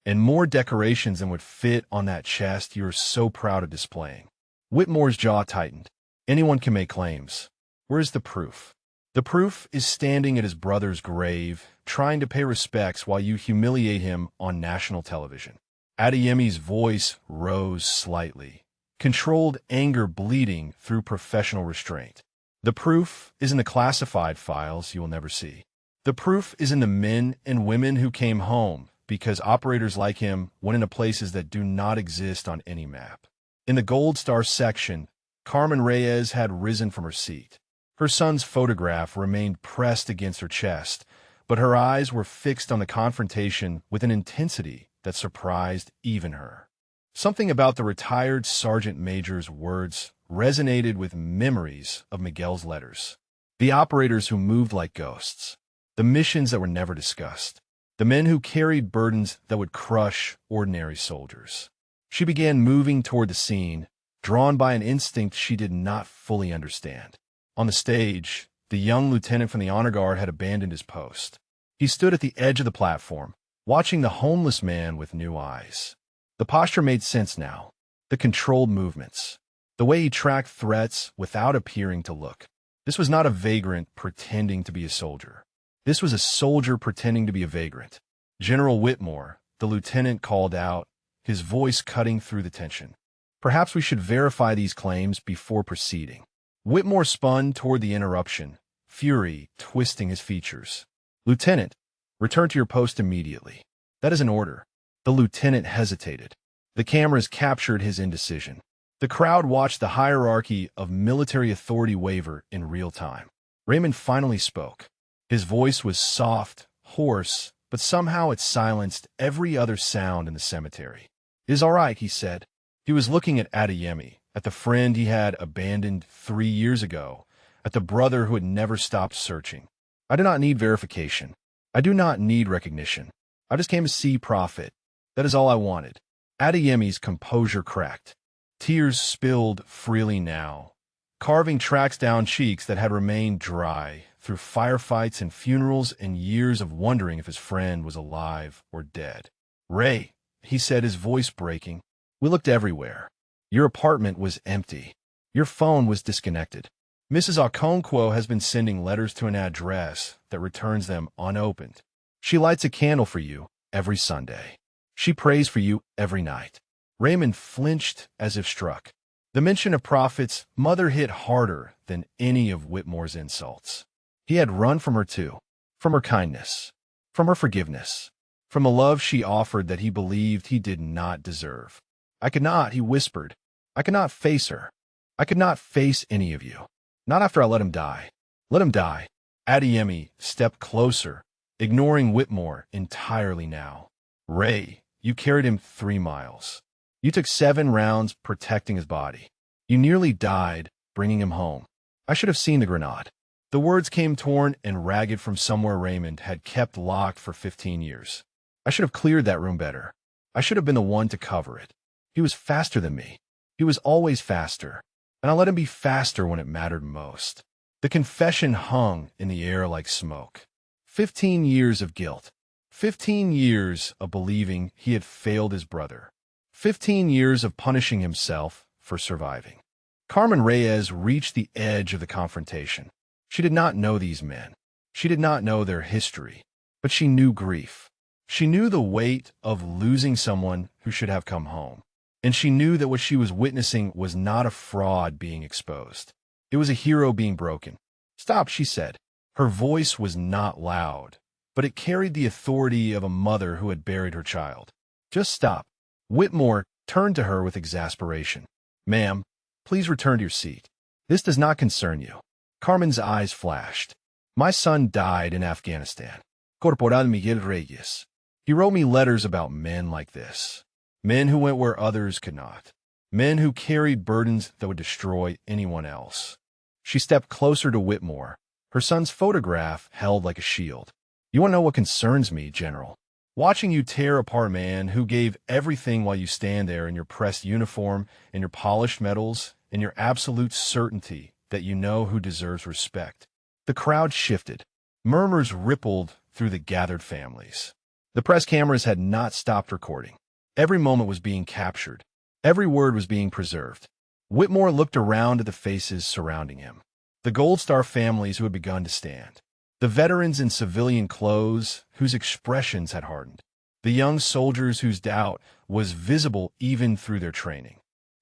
and more decorations than would fit on that chest you are so proud of displaying. Whitmore's jaw tightened. Anyone can make claims. Where is the proof? The proof is standing at his brother's grave, trying to pay respects while you humiliate him on national television. Adeyemi's voice rose slightly, controlled anger bleeding through professional restraint. The proof is in the classified files you will never see. The proof is in the men and women who came home because operators like him went into places that do not exist on any map. In the Gold Star section, Carmen Reyes had risen from her seat. Her son's photograph remained pressed against her chest, but her eyes were fixed on the confrontation with an intensity that surprised even her. Something about the retired Sergeant Major's words resonated with memories of Miguel's letters. The operators who moved like ghosts, the missions that were never discussed, the men who carried burdens that would crush ordinary soldiers. She began moving toward the scene, drawn by an instinct she did not fully understand. On the stage, the young lieutenant from the Honor Guard had abandoned his post. He stood at the edge of the platform, watching the homeless man with new eyes. The posture made sense now. The controlled movements. The way he tracked threats without appearing to look. This was not a vagrant pretending to be a soldier. This was a soldier pretending to be a vagrant. General Whitmore, the lieutenant called out, his voice cutting through the tension. Perhaps we should verify these claims before proceeding. Whitmore spun toward the interruption, fury twisting his features. Lieutenant, return to your post immediately. That is an order. The lieutenant hesitated. The cameras captured his indecision. The crowd watched the hierarchy of military authority waver in real time. Raymond finally spoke. His voice was soft, hoarse, but somehow it silenced every other sound in the cemetery. It is all right, he said. He was looking at Adeyemi, at the friend he had abandoned 3 years ago, at the brother who had never stopped searching. I do not need verification. I do not need recognition. I just came to see Prophet. That is all I wanted. Adeyemi's composure cracked. Tears spilled freely now, carving tracks down cheeks that had remained dry through firefights and funerals and years of wondering if his friend was alive or dead. Ray, he said, his voice breaking, we looked everywhere. Your apartment was empty. Your phone was disconnected. Mrs. Okonkwo has been sending letters to an address that returns them unopened. She lights a candle for you every Sunday. She prays for you every night. Raymond flinched as if struck. The mention of Prophet's mother hit harder than any of Whitmore's insults. He had run from her too, from her kindness, from her forgiveness, from the love she offered that he believed he did not deserve. I could not, he whispered. I could not face her. I could not face any of you. Not after I let him die. Let him die. Adeyemi stepped closer, ignoring Whitmore entirely now. Ray, you carried him 3 miles. You took 7 rounds protecting his body. You nearly died bringing him home. I should have seen the grenade. The words came torn and ragged from somewhere Raymond had kept locked for 15 years. I should have cleared that room better. I should have been the one to cover it. He was faster than me. He was always faster, and I let him be faster when it mattered most. The confession hung in the air like smoke. 15 years of guilt. 15 years of believing he had failed his brother. 15 years of punishing himself for surviving. Carmen Reyes reached the edge of the confrontation. She did not know these men. She did not know their history, but she knew grief. She knew the weight of losing someone who should have come home. and she knew that what she was witnessing was not a fraud being exposed. It was a hero being broken. "Stop," she said. Her voice was not loud, but it carried the authority of a mother who had buried her child. "Just stop." Whitmore turned to her with exasperation. "Ma'am, please return to your seat. This does not concern you." Carmen's eyes flashed. "My son died in Afghanistan. Corporal Miguel Reyes. He wrote me letters about men like this. Men who went where others could not. Men who carried burdens that would destroy anyone else." She stepped closer to Whitmore, her son's photograph held like a shield. "You want to know what concerns me, General? Watching you tear apart a man who gave everything while you stand there in your pressed uniform, in your polished medals, in your absolute certainty that you know who deserves respect." The crowd shifted. Murmurs rippled through the gathered families. The press cameras had not stopped recording. Every moment was being captured. Every word was being preserved. Whitmore looked around at the faces surrounding him. The Gold Star families who had begun to stand. The veterans in civilian clothes whose expressions had hardened. The young soldiers whose doubt was visible even through their training.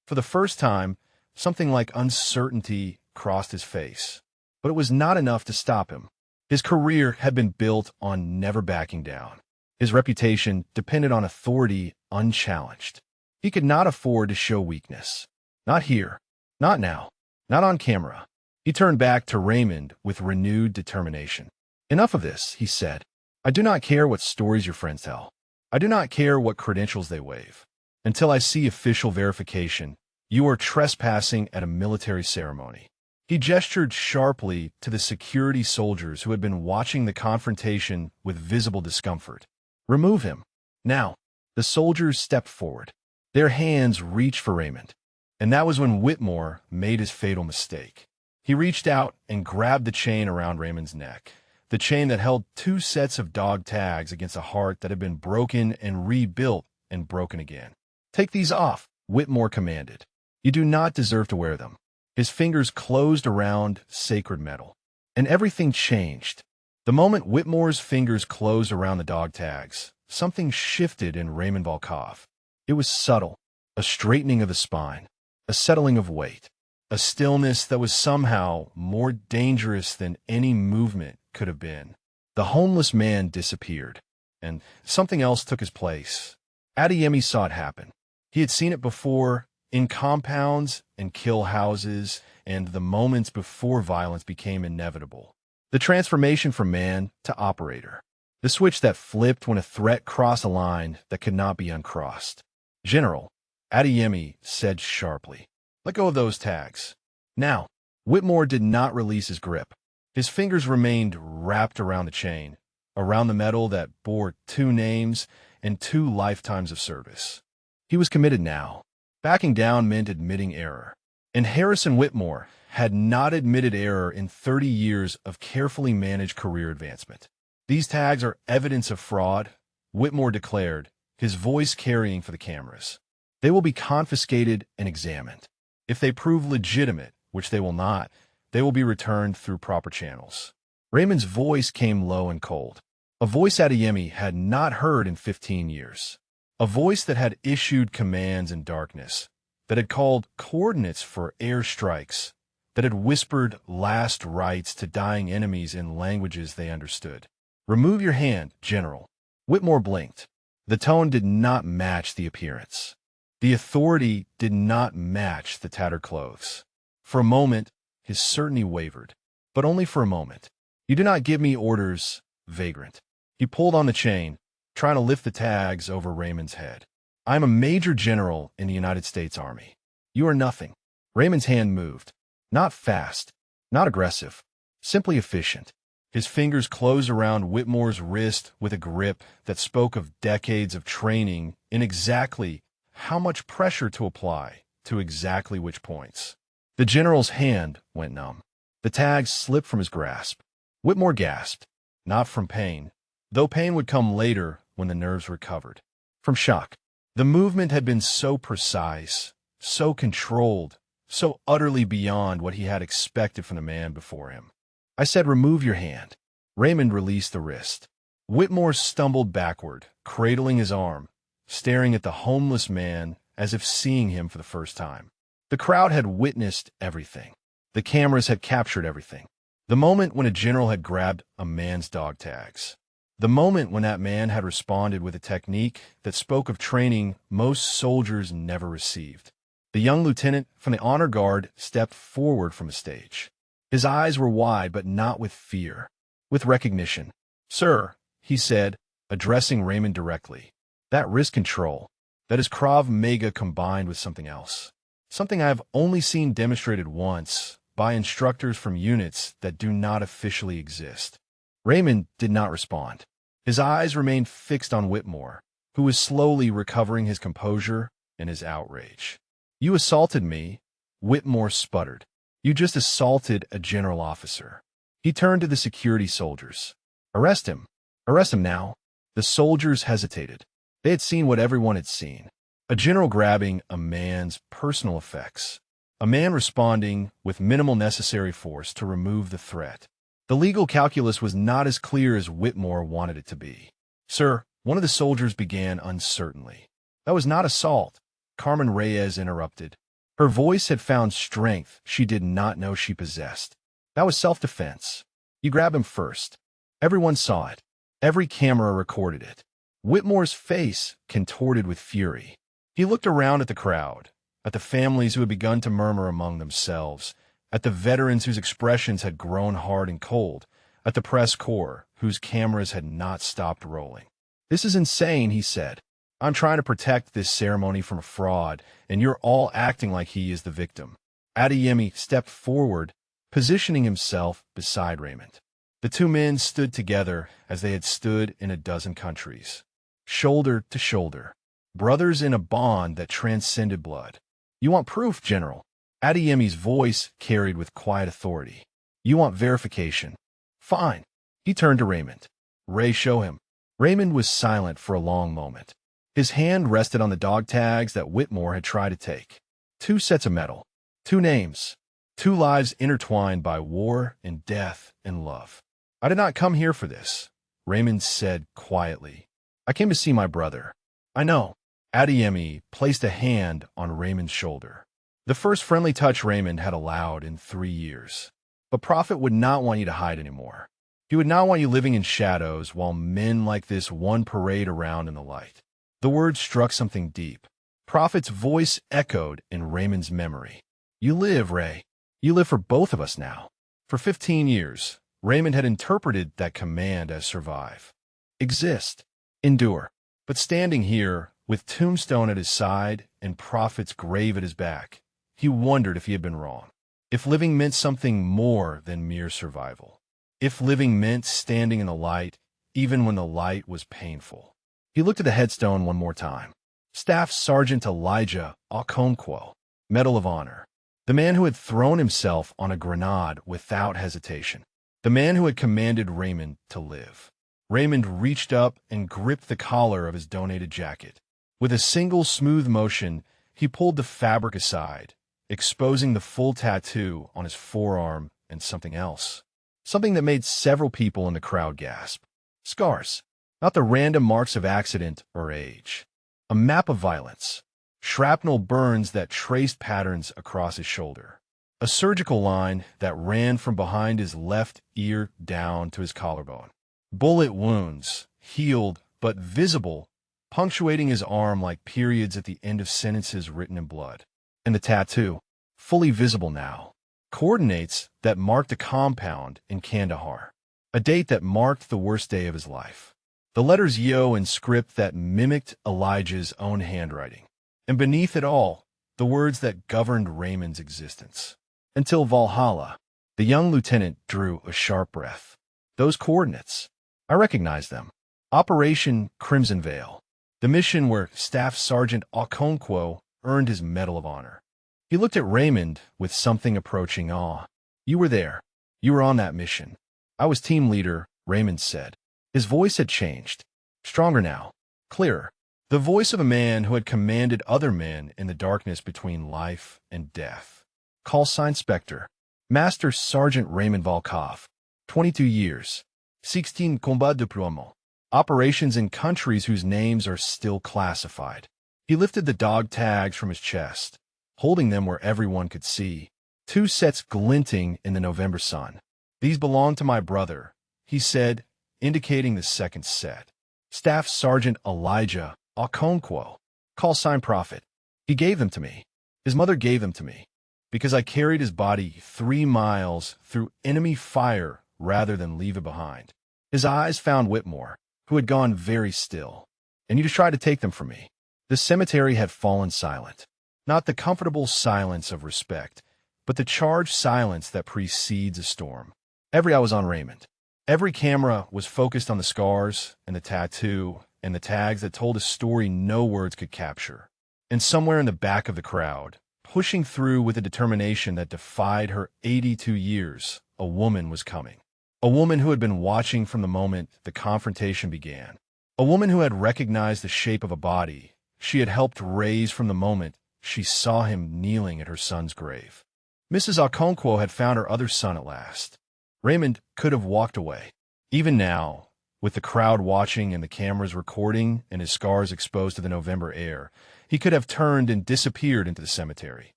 For the first time, something like uncertainty crossed his face. But it was not enough to stop him. His career had been built on never backing down. His reputation depended on authority unchallenged. He could not afford to show weakness. Not here. Not now. Not on camera. He turned back to Raymond with renewed determination. "Enough of this," he said. "I do not care what stories your friends tell. I do not care what credentials they wave. Until I see official verification, you are trespassing at a military ceremony." He gestured sharply to the security soldiers who had been watching the confrontation with visible discomfort. "Remove him. Now." The soldiers stepped forward. Their hands reached for Raymond. And that was when Whitmore made his fatal mistake. He reached out and grabbed the chain around Raymond's neck, the chain that held 2 sets of dog tags against a heart that had been broken and rebuilt and broken again. "Take these off," Whitmore commanded. "You do not deserve to wear them." His fingers closed around sacred metal. And everything changed. The moment Whitmore's fingers closed around the dog tags, something shifted in Raymond Volkov. It was subtle, a straightening of the spine, a settling of weight, a stillness that was somehow more dangerous than any movement could have been. The homeless man disappeared, and something else took his place. Adeyemi saw it happen. He had seen it before, in compounds and kill houses, and the moments before violence became inevitable. The transformation from man to operator. The switch that flipped when a threat crossed a line that could not be uncrossed. "General," Adeyemi said sharply, "let go of those tags." Now, Whitmore did not release his grip. His fingers remained wrapped around the chain, around the metal that bore 2 names and 2 lifetimes of service. He was committed now. Backing down meant admitting error. And Harrison Whitmore had not admitted error in 30 years of carefully managed career advancement. "These tags are evidence of fraud," Whitmore declared, his voice carrying for the cameras. "They will be confiscated and examined. If they prove legitimate, which they will not, they will be returned through proper channels." Raymond's voice came low and cold. A voice Adeyemi had not heard in 15 years. A voice that had issued commands in darkness, that had called coordinates for air strikes, that had whispered last rites to dying enemies in languages they understood. "Remove your hand, General." Whitmore blinked. The tone did not match the appearance. The authority did not match the tattered clothes. For a moment, his certainty wavered, but only for a moment. "You do not give me orders, vagrant." He pulled on the chain, trying to lift the tags over Raymond's head. "I am a major general in the United States Army. You are nothing." Raymond's hand moved. Not fast, not aggressive, simply efficient. His fingers closed around Whitmore's wrist with a grip that spoke of decades of training in exactly how much pressure to apply to exactly which points. The general's hand went numb. The tags slipped from his grasp. Whitmore gasped, not from pain, though pain would come later when the nerves recovered. From shock. The movement had been so precise, so controlled, so utterly beyond what he had expected from the man before him. "I said remove your hand." Raymond released the wrist. Whitmore stumbled backward, cradling his arm, staring at the homeless man as if seeing him for the first time. The crowd had witnessed everything. The cameras had captured everything. The moment when a general had grabbed a man's dog tags. The moment when that man had responded with a technique that spoke of training most soldiers never received. The young lieutenant from the honor guard stepped forward from the stage. His eyes were wide, but not with fear, with recognition. "Sir," he said, addressing Raymond directly, "that wrist control, that is Krav Maga combined with something else. Something I have only seen demonstrated once by instructors from units that do not officially exist." Raymond did not respond. His eyes remained fixed on Whitmore, who was slowly recovering his composure and his outrage. "You assaulted me," Whitmore sputtered. "You just assaulted a general officer." He turned to the security soldiers. "Arrest him. Arrest him now." The soldiers hesitated. They had seen what everyone had seen. A general grabbing a man's personal effects. A man responding with minimal necessary force to remove the threat. The legal calculus was not as clear as Whitmore wanted it to be. "Sir," one of the soldiers began uncertainly. "That was not assault," Carmen Reyes interrupted. Her voice had found strength she did not know she possessed. "That was self-defense. You grab him first." Everyone saw it. Every camera recorded it. Whitmore's face contorted with fury. He looked around at the crowd, at the families who had begun to murmur among themselves, at the veterans whose expressions had grown hard and cold, at the press corps whose cameras had not stopped rolling. "This is insane," he said. "I'm trying to protect this ceremony from a fraud, and you're all acting like he is the victim." Adeyemi stepped forward, positioning himself beside Raymond. The two men stood together as they had stood in a dozen countries, shoulder to shoulder, brothers in a bond that transcended blood. "You want proof, General?" Adeyemi's voice carried with quiet authority. "You want verification? Fine." He turned to Raymond. "Ray, show him." Raymond was silent for a long moment. His hand rested on the dog tags that Whitmore had tried to take. Two sets of metal, two names, two lives intertwined by war and death and love. "I did not come here for this," Raymond said quietly. "I came to see my brother." "I know." Adeyemi placed a hand on Raymond's shoulder. The first friendly touch Raymond had allowed in 3 years. But Prophet would not want you to hide anymore. He would not want you living in shadows while men like this one parade around in the light. The words struck something deep. Prophet's voice echoed in Raymond's memory. "You live, Ray. You live for both of us now." For 15 years, Raymond had interpreted that command as survive. Exist. Endure. But standing here, with Tombstone at his side and Prophet's grave at his back, he wondered if he had been wrong. If living meant something more than mere survival. If living meant standing in the light, even when the light was painful. He looked at the headstone one more time. Staff Sergeant Elijah Okonkwo, Medal of Honor. The man who had thrown himself on a grenade without hesitation. The man who had commanded Raymond to live. Raymond reached up and gripped the collar of his donated jacket. With a single smooth motion, he pulled the fabric aside, exposing the full tattoo on his forearm and something else. Something that made several people in the crowd gasp. Scars. Not the random marks of accident or age. A map of violence. Shrapnel burns that traced patterns across his shoulder. A surgical line that ran from behind his left ear down to his collarbone. Bullet wounds, healed but visible, punctuating his arm like periods at the end of sentences written in blood. And the tattoo, fully visible now. Coordinates that marked a compound in Kandahar. A date that marked the worst day of his life. The letters Yo in script that mimicked Elijah's own handwriting. And beneath it all, the words that governed Raymond's existence. Until Valhalla, the young lieutenant drew a sharp breath. Those coordinates. I recognized them. Operation Crimson Veil. The mission where Staff Sergeant Okonkwo earned his Medal of Honor. He looked at Raymond with something approaching awe. You were there. You were on that mission. I was team leader, Raymond said. His voice had changed. Stronger now. Clearer. The voice of a man who had commanded other men in the darkness between life and death. Call sign Spectre. Master Sergeant Raymond Volkov. 22 years. 16 combats deploiement. Operations in countries whose names are still classified. He lifted the dog tags from his chest, holding them where everyone could see, 2 sets glinting in the November sun. "These belong to my brother," he said, indicating the second set. "Staff Sergeant Elijah Okonkwo, call sign Prophet. He gave them to me. His mother gave them to me, because I carried his body 3 miles through enemy fire rather than leave it behind." His eyes found Whitmore, who had gone very still. "And you tried to take them from me." The cemetery had fallen silent. Not the comfortable silence of respect, but the charged silence that precedes a storm. Every eye was on Raymond. Every camera was focused on the scars and the tattoo and the tags that told a story no words could capture. And somewhere in the back of the crowd, pushing through with a determination that defied her 82 years, a woman was coming. A woman who had been watching from the moment the confrontation began. A woman who had recognized the shape of a body she had helped raise from the moment she saw him kneeling at her son's grave. Mrs. Okonkwo had found her other son at last. Raymond could have walked away. Even now, with the crowd watching and the cameras recording and his scars exposed to the November air, he could have turned and disappeared into the cemetery.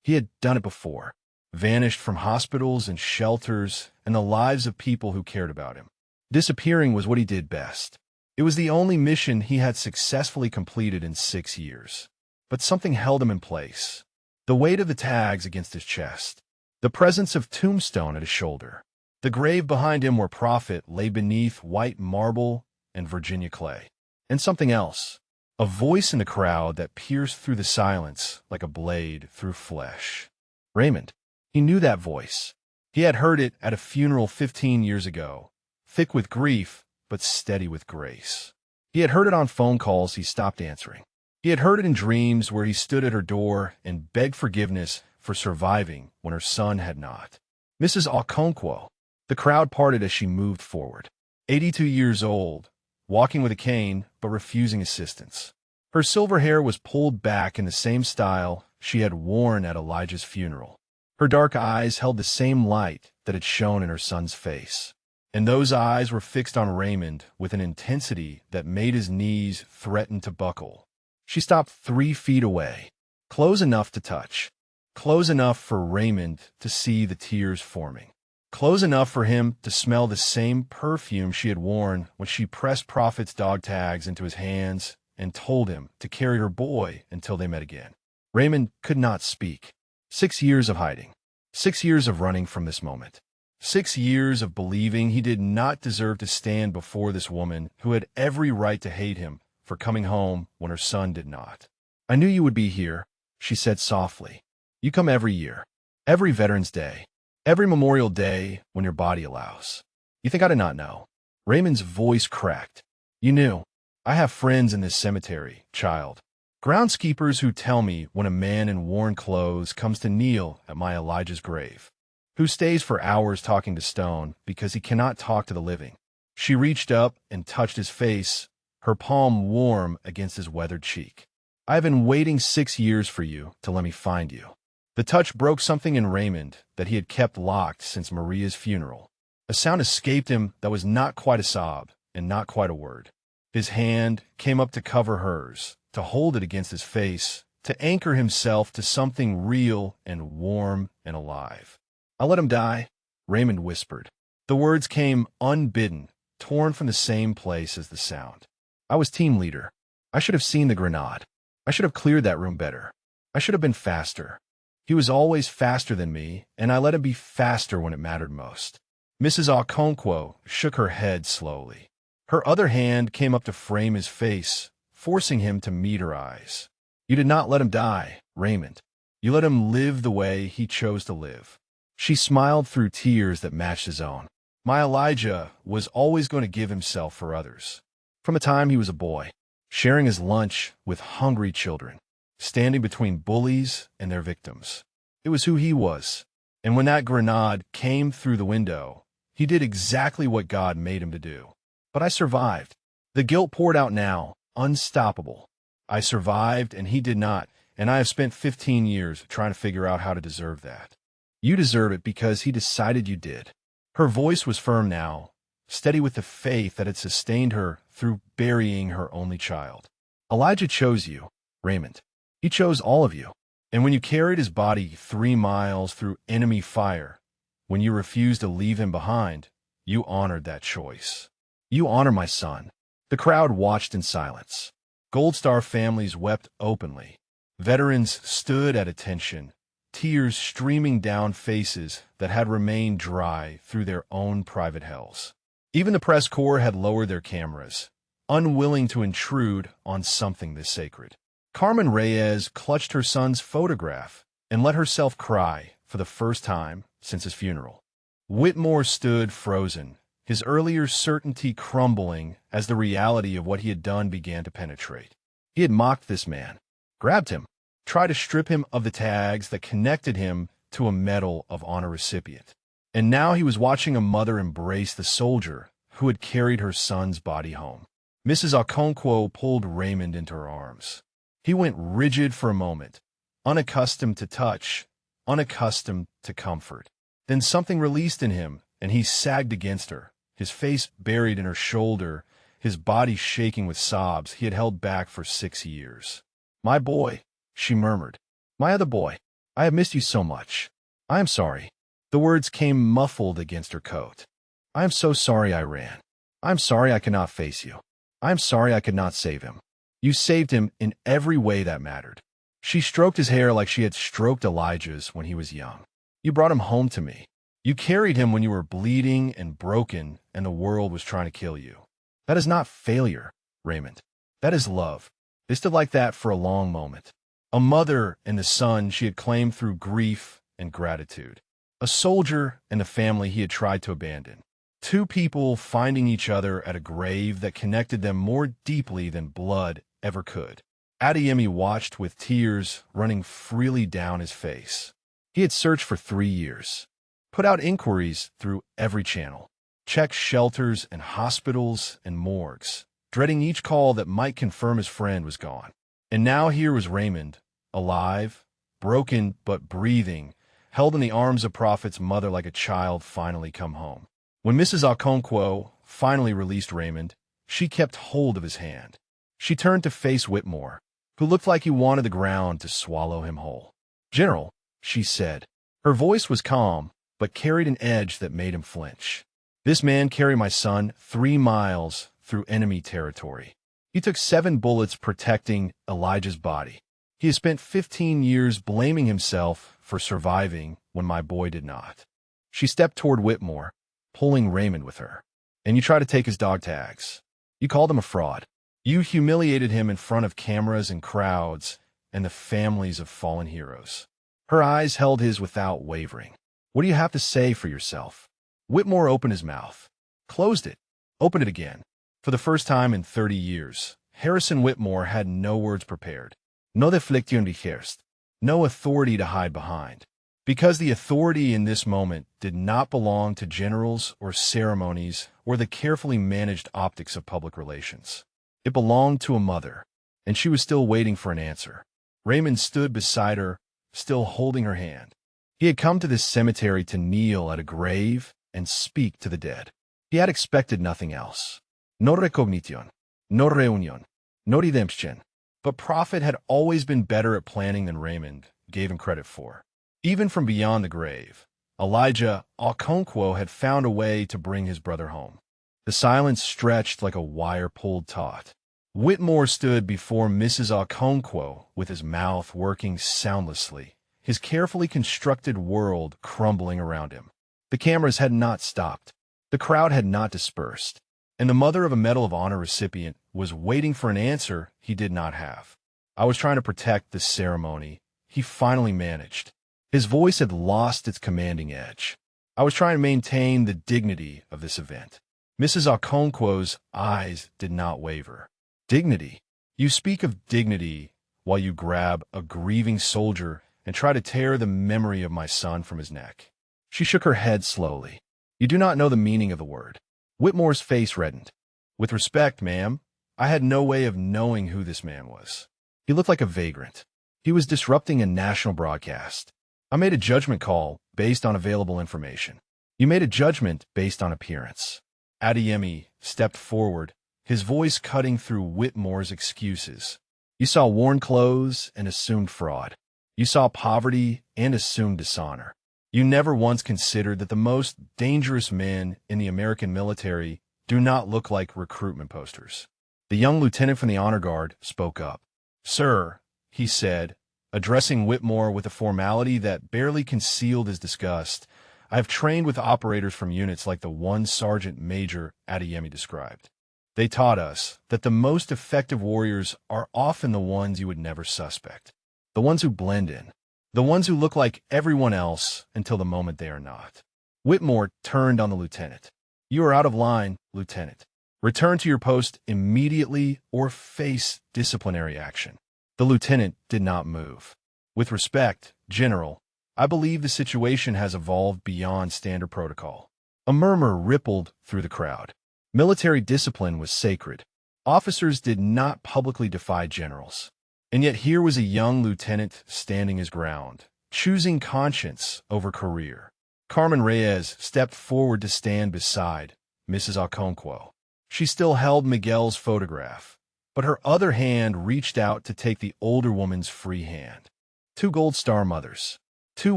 He had done it before, vanished from hospitals and shelters and the lives of people who cared about him. Disappearing was what he did best. It was the only mission he had successfully completed in 6 years. But something held him in place. The weight of the tags against his chest. The presence of Tombstone at his shoulder. The grave behind him where Prophet lay beneath white marble and Virginia clay. And something else. A voice in the crowd that pierced through the silence like a blade through flesh. Raymond. He knew that voice. He had heard it at a funeral 15 years ago, thick with grief, but steady with grace. He had heard it on phone calls he stopped answering. He had heard it in dreams where he stood at her door and begged forgiveness for surviving when her son had not. Mrs. Okonkwo. The crowd parted as she moved forward. 82 years old, walking with a cane but refusing assistance. Her silver hair was pulled back in the same style she had worn at Elijah's funeral. Her dark eyes held the same light that had shone in her son's face. And those eyes were fixed on Raymond with an intensity that made his knees threaten to buckle. She stopped 3 feet away, close enough to touch, close enough for Raymond to see the tears forming, close enough for him to smell the same perfume she had worn when she pressed Prophet's dog tags into his hands and told him to carry her boy until they met again. Raymond could not speak. 6 years of hiding, 6 years of running from this moment. 6 years of believing he did not deserve to stand before this woman who had every right to hate him for coming home when her son did not. "I knew you would be here," she said softly. "You come every year, every Veterans Day, every Memorial Day when your body allows. You think I did not know?" Raymond's voice cracked. "You knew. I have friends in this cemetery, child. Groundskeepers who tell me when a man in worn clothes comes to kneel at my Elijah's grave, who stays for hours talking to stone because he cannot talk to the living." She reached up and touched his face, her palm warm against his weathered cheek. "I have been waiting 6 years for you to let me find you." The touch broke something in Raymond that he had kept locked since Maria's funeral. A sound escaped him that was not quite a sob and not quite a word. His hand came up to cover hers, to hold it against his face, to anchor himself to something real and warm and alive. "I let him die," Raymond whispered. The words came unbidden, torn from the same place as the sound. "I was team leader. I should have seen the grenade. I should have cleared that room better. I should have been faster. He was always faster than me, and I let him be faster when it mattered most." Mrs. Okonkwo shook her head slowly. Her other hand came up to frame his face, forcing him to meet her eyes. "You did not let him die, Raymond. You let him live the way he chose to live." She smiled through tears that matched his own. "My Elijah was always going to give himself for others. From the time he was a boy, sharing his lunch with hungry children, standing between bullies and their victims. It was who he was. And when that grenade came through the window, he did exactly what God made him to do. But I survived. The guilt poured out now, unstoppable. I survived and he did not, and I have spent 15 years trying to figure out how to deserve that. You deserve it because he decided you did." Her voice was firm now, steady with the faith that had sustained her through burying her only child. "Elijah chose you. Raymond. He chose all of you. And when you carried his body 3 miles through enemy fire, when you refused to leave him behind, you honored that choice. You honor my son. The crowd watched in silence. Gold Star families wept openly. Veterans stood at attention, tears streaming down faces that had remained dry through their own private hells. Even the press corps had lowered their cameras, unwilling to intrude on something this sacred. Carmen Reyes clutched her son's photograph and let herself cry for the first time since his funeral. Whitmore stood frozen, his earlier certainty crumbling as the reality of what he had done began to penetrate. He had mocked this man, grabbed him, tried to strip him of the tags that connected him to a Medal of Honor recipient. And now he was watching a mother embrace the soldier who had carried her son's body home. Mrs. Okonkwo pulled Raymond into her arms. He went rigid for a moment, unaccustomed to touch, unaccustomed to comfort. Then something released in him, and he sagged against her, his face buried in her shoulder, his body shaking with sobs he had held back for 6 years. "My boy," she murmured. "My other boy. I have missed you so much. I am sorry." The words came muffled against her coat. "I am so sorry I ran. I am sorry I cannot face you. I am sorry I could not save him. You saved him in every way that mattered." She stroked his hair like she had stroked Elijah's when he was young. "You brought him home to me. You carried him when you were bleeding and broken and the world was trying to kill you. That is not failure, Raymond. That is love." They stood like that for a long moment. A mother and the son she had claimed through grief and gratitude. A soldier and the family he had tried to abandon. Two people finding each other at a grave that connected them more deeply than blood ever could. Adeyemi watched with tears running freely down his face. He had searched for 3 years, put out inquiries through every channel, checked shelters and hospitals and morgues, dreading each call that might confirm his friend was gone. And now here was Raymond, alive, broken but breathing, held in the arms of Prophet's mother like a child finally come home. When Mrs. Okonkwo finally released Raymond, she kept hold of his hand. She turned to face Whitmore, who looked like he wanted the ground to swallow him whole. "General," she said. Her voice was calm, but carried an edge that made him flinch. "This man carried my son 3 miles through enemy territory. He took 7 bullets protecting Elijah's body. He has spent 15 years blaming himself for surviving when my boy did not." She stepped toward Whitmore, pulling Raymond with her. "And you tried to take his dog tags. You called him a fraud. You humiliated him in front of cameras and crowds and the families of fallen heroes." Her eyes held his without wavering. "What do you have to say for yourself?" Whitmore opened his mouth, closed it, opened it again. For the first time in 30 years, Harrison Whitmore had no words prepared. No deflección rehearsed. No authority to hide behind. Because the authority in this moment did not belong to generals or ceremonies or the carefully managed optics of public relations. It belonged to a mother, and she was still waiting for an answer. Raymond stood beside her, still holding her hand. He had come to this cemetery to kneel at a grave and speak to the dead. He had expected nothing else. No recognition, no reunion, no redemption. But Prophet had always been better at planning than Raymond gave him credit for. Even from beyond the grave, Elijah Okonkwo had found a way to bring his brother home. The silence stretched like a wire-pulled taut. Whitmore stood before Mrs. Okonkwo with his mouth working soundlessly, his carefully constructed world crumbling around him. The cameras had not stopped. The crowd had not dispersed. And the mother of a Medal of Honor recipient was waiting for an answer he did not have. "I was trying to protect this ceremony," he finally managed. His voice had lost its commanding edge. "I was trying to maintain the dignity of this event." Mrs. Okonkwo's eyes did not waver. "Dignity? You speak of dignity while you grab a grieving soldier and try to tear the memory of my son from his neck." She shook her head slowly. "You do not know the meaning of the word." Whitmore's face reddened. "With respect, ma'am, I had no way of knowing who this man was. He looked like a vagrant. He was disrupting a national broadcast. I made a judgment call based on available information. You made a judgment based on appearance." Adeyemi stepped forward, his voice cutting through Whitmore's excuses. You saw worn clothes and assumed fraud. You saw poverty and assumed dishonor. You never once considered that the most dangerous men in the American military do not look like recruitment posters. The young lieutenant from the Honor Guard spoke up. "Sir," he said, addressing Whitmore with a formality that barely concealed his disgust, "I have trained with operators from units like the one Sergeant Major Adeyemi described. They taught us that the most effective warriors are often the ones you would never suspect, the ones who blend in, the ones who look like everyone else until the moment they are not." Whitmore turned on the lieutenant. "You are out of line, Lieutenant. Return to your post immediately or face disciplinary action." The lieutenant did not move. "With respect, General, I believe the situation has evolved beyond standard protocol." A murmur rippled through the crowd. Military discipline was sacred. Officers did not publicly defy generals. And yet here was a young lieutenant standing his ground, choosing conscience over career. Carmen Reyes stepped forward to stand beside Mrs. Okonkwo. She still held Miguel's photograph, but her other hand reached out to take the older woman's free hand. Two Gold Star mothers. Two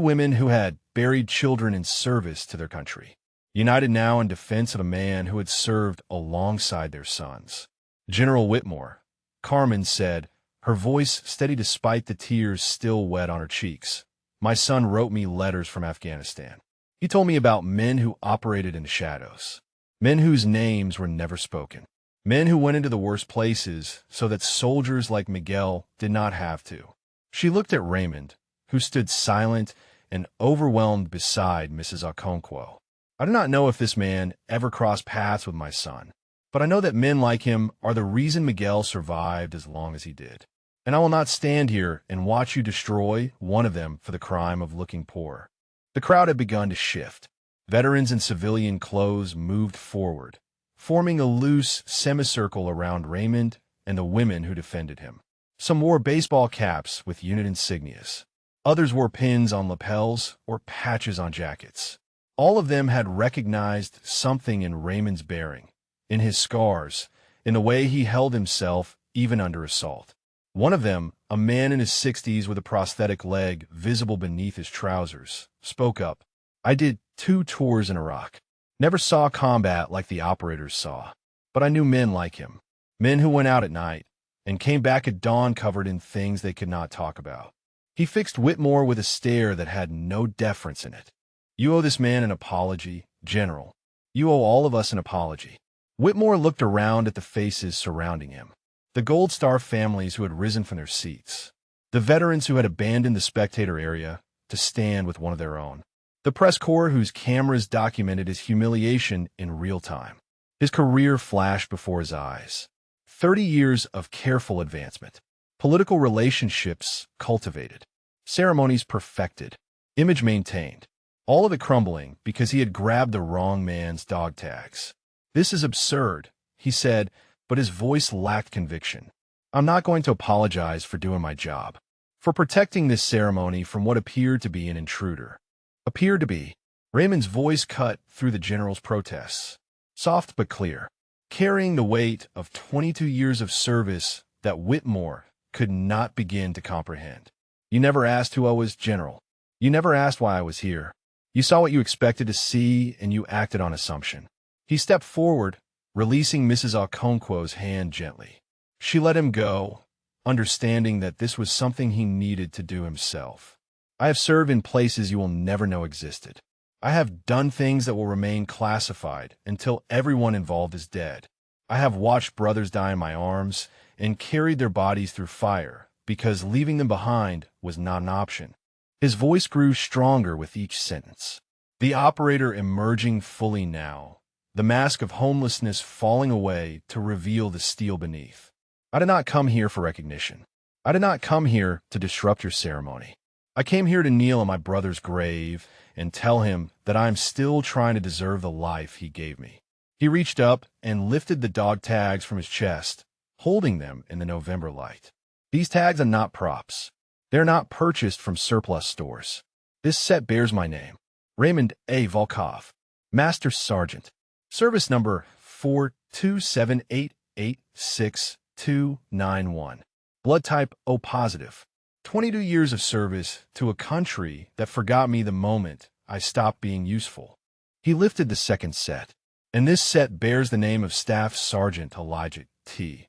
women who had buried children in service to their country, united now in defense of a man who had served alongside their sons. "General Whitmore," Carmen said, her voice steady despite the tears still wet on her cheeks, "my son wrote me letters from Afghanistan. He told me about men who operated in the shadows, men whose names were never spoken, men who went into the worst places so that soldiers like Miguel did not have to." She looked at Raymond, who stood silent and overwhelmed beside Mrs. Okonkwo. "I do not know if this man ever crossed paths with my son, but I know that men like him are the reason Miguel survived as long as he did. And I will not stand here and watch you destroy one of them for the crime of looking poor." The crowd had begun to shift. Veterans in civilian clothes moved forward, forming a loose semicircle around Raymond and the women who defended him. Some wore baseball caps with unit insignias. Others wore pins on lapels or patches on jackets. All of them had recognized something in Raymond's bearing, in his scars, in the way he held himself even under assault. One of them, a man in his 60s with a prosthetic leg visible beneath his trousers, spoke up. "I did 2 tours in Iraq. Never saw combat like the operators saw. But I knew men like him, men who went out at night and came back at dawn covered in things they could not talk about." He fixed Whitmore with a stare that had no deference in it. "You owe this man an apology, General. You owe all of us an apology." Whitmore looked around at the faces surrounding him. The Gold Star families who had risen from their seats. The veterans who had abandoned the spectator area to stand with one of their own. The press corps whose cameras documented his humiliation in real time. His career flashed before his eyes. 30 years of careful advancement. Political relationships cultivated. Ceremonies perfected. Image maintained. All of it crumbling because he had grabbed the wrong man's dog tags. "This is absurd," he said, but his voice lacked conviction. "I'm not going to apologize for doing my job, for protecting this ceremony from what appeared to be an intruder." Appeared to be. Raymond's voice cut through the general's protests. Soft but clear, carrying the weight of 22 years of service that Whitmore could not begin to comprehend. "You never asked who I was, General. You never asked why I was here. You saw what you expected to see, and you acted on assumption." He stepped forward, releasing Mrs. Okonkwo's hand gently. She let him go, understanding that this was something he needed to do himself. "I have served in places you will never know existed. I have done things that will remain classified until everyone involved is dead. I have watched brothers die in my arms and carried their bodies through fire because leaving them behind was not an option." His voice grew stronger with each sentence. The operator emerging fully now, the mask of homelessness falling away to reveal the steel beneath. "I did not come here for recognition. I did not come here to disrupt your ceremony. I came here to kneel on my brother's grave and tell him that I am still trying to deserve the life he gave me." He reached up and lifted the dog tags from his chest, holding them in the November light. "These tags are not props. They're not purchased from surplus stores. This set bears my name, Raymond A. Volkov, Master Sergeant. Service number 427886291. Blood type O positive. 22 years of service to a country that forgot me the moment I stopped being useful. He lifted the second set, and this set bears the name of Staff Sergeant Elijah T.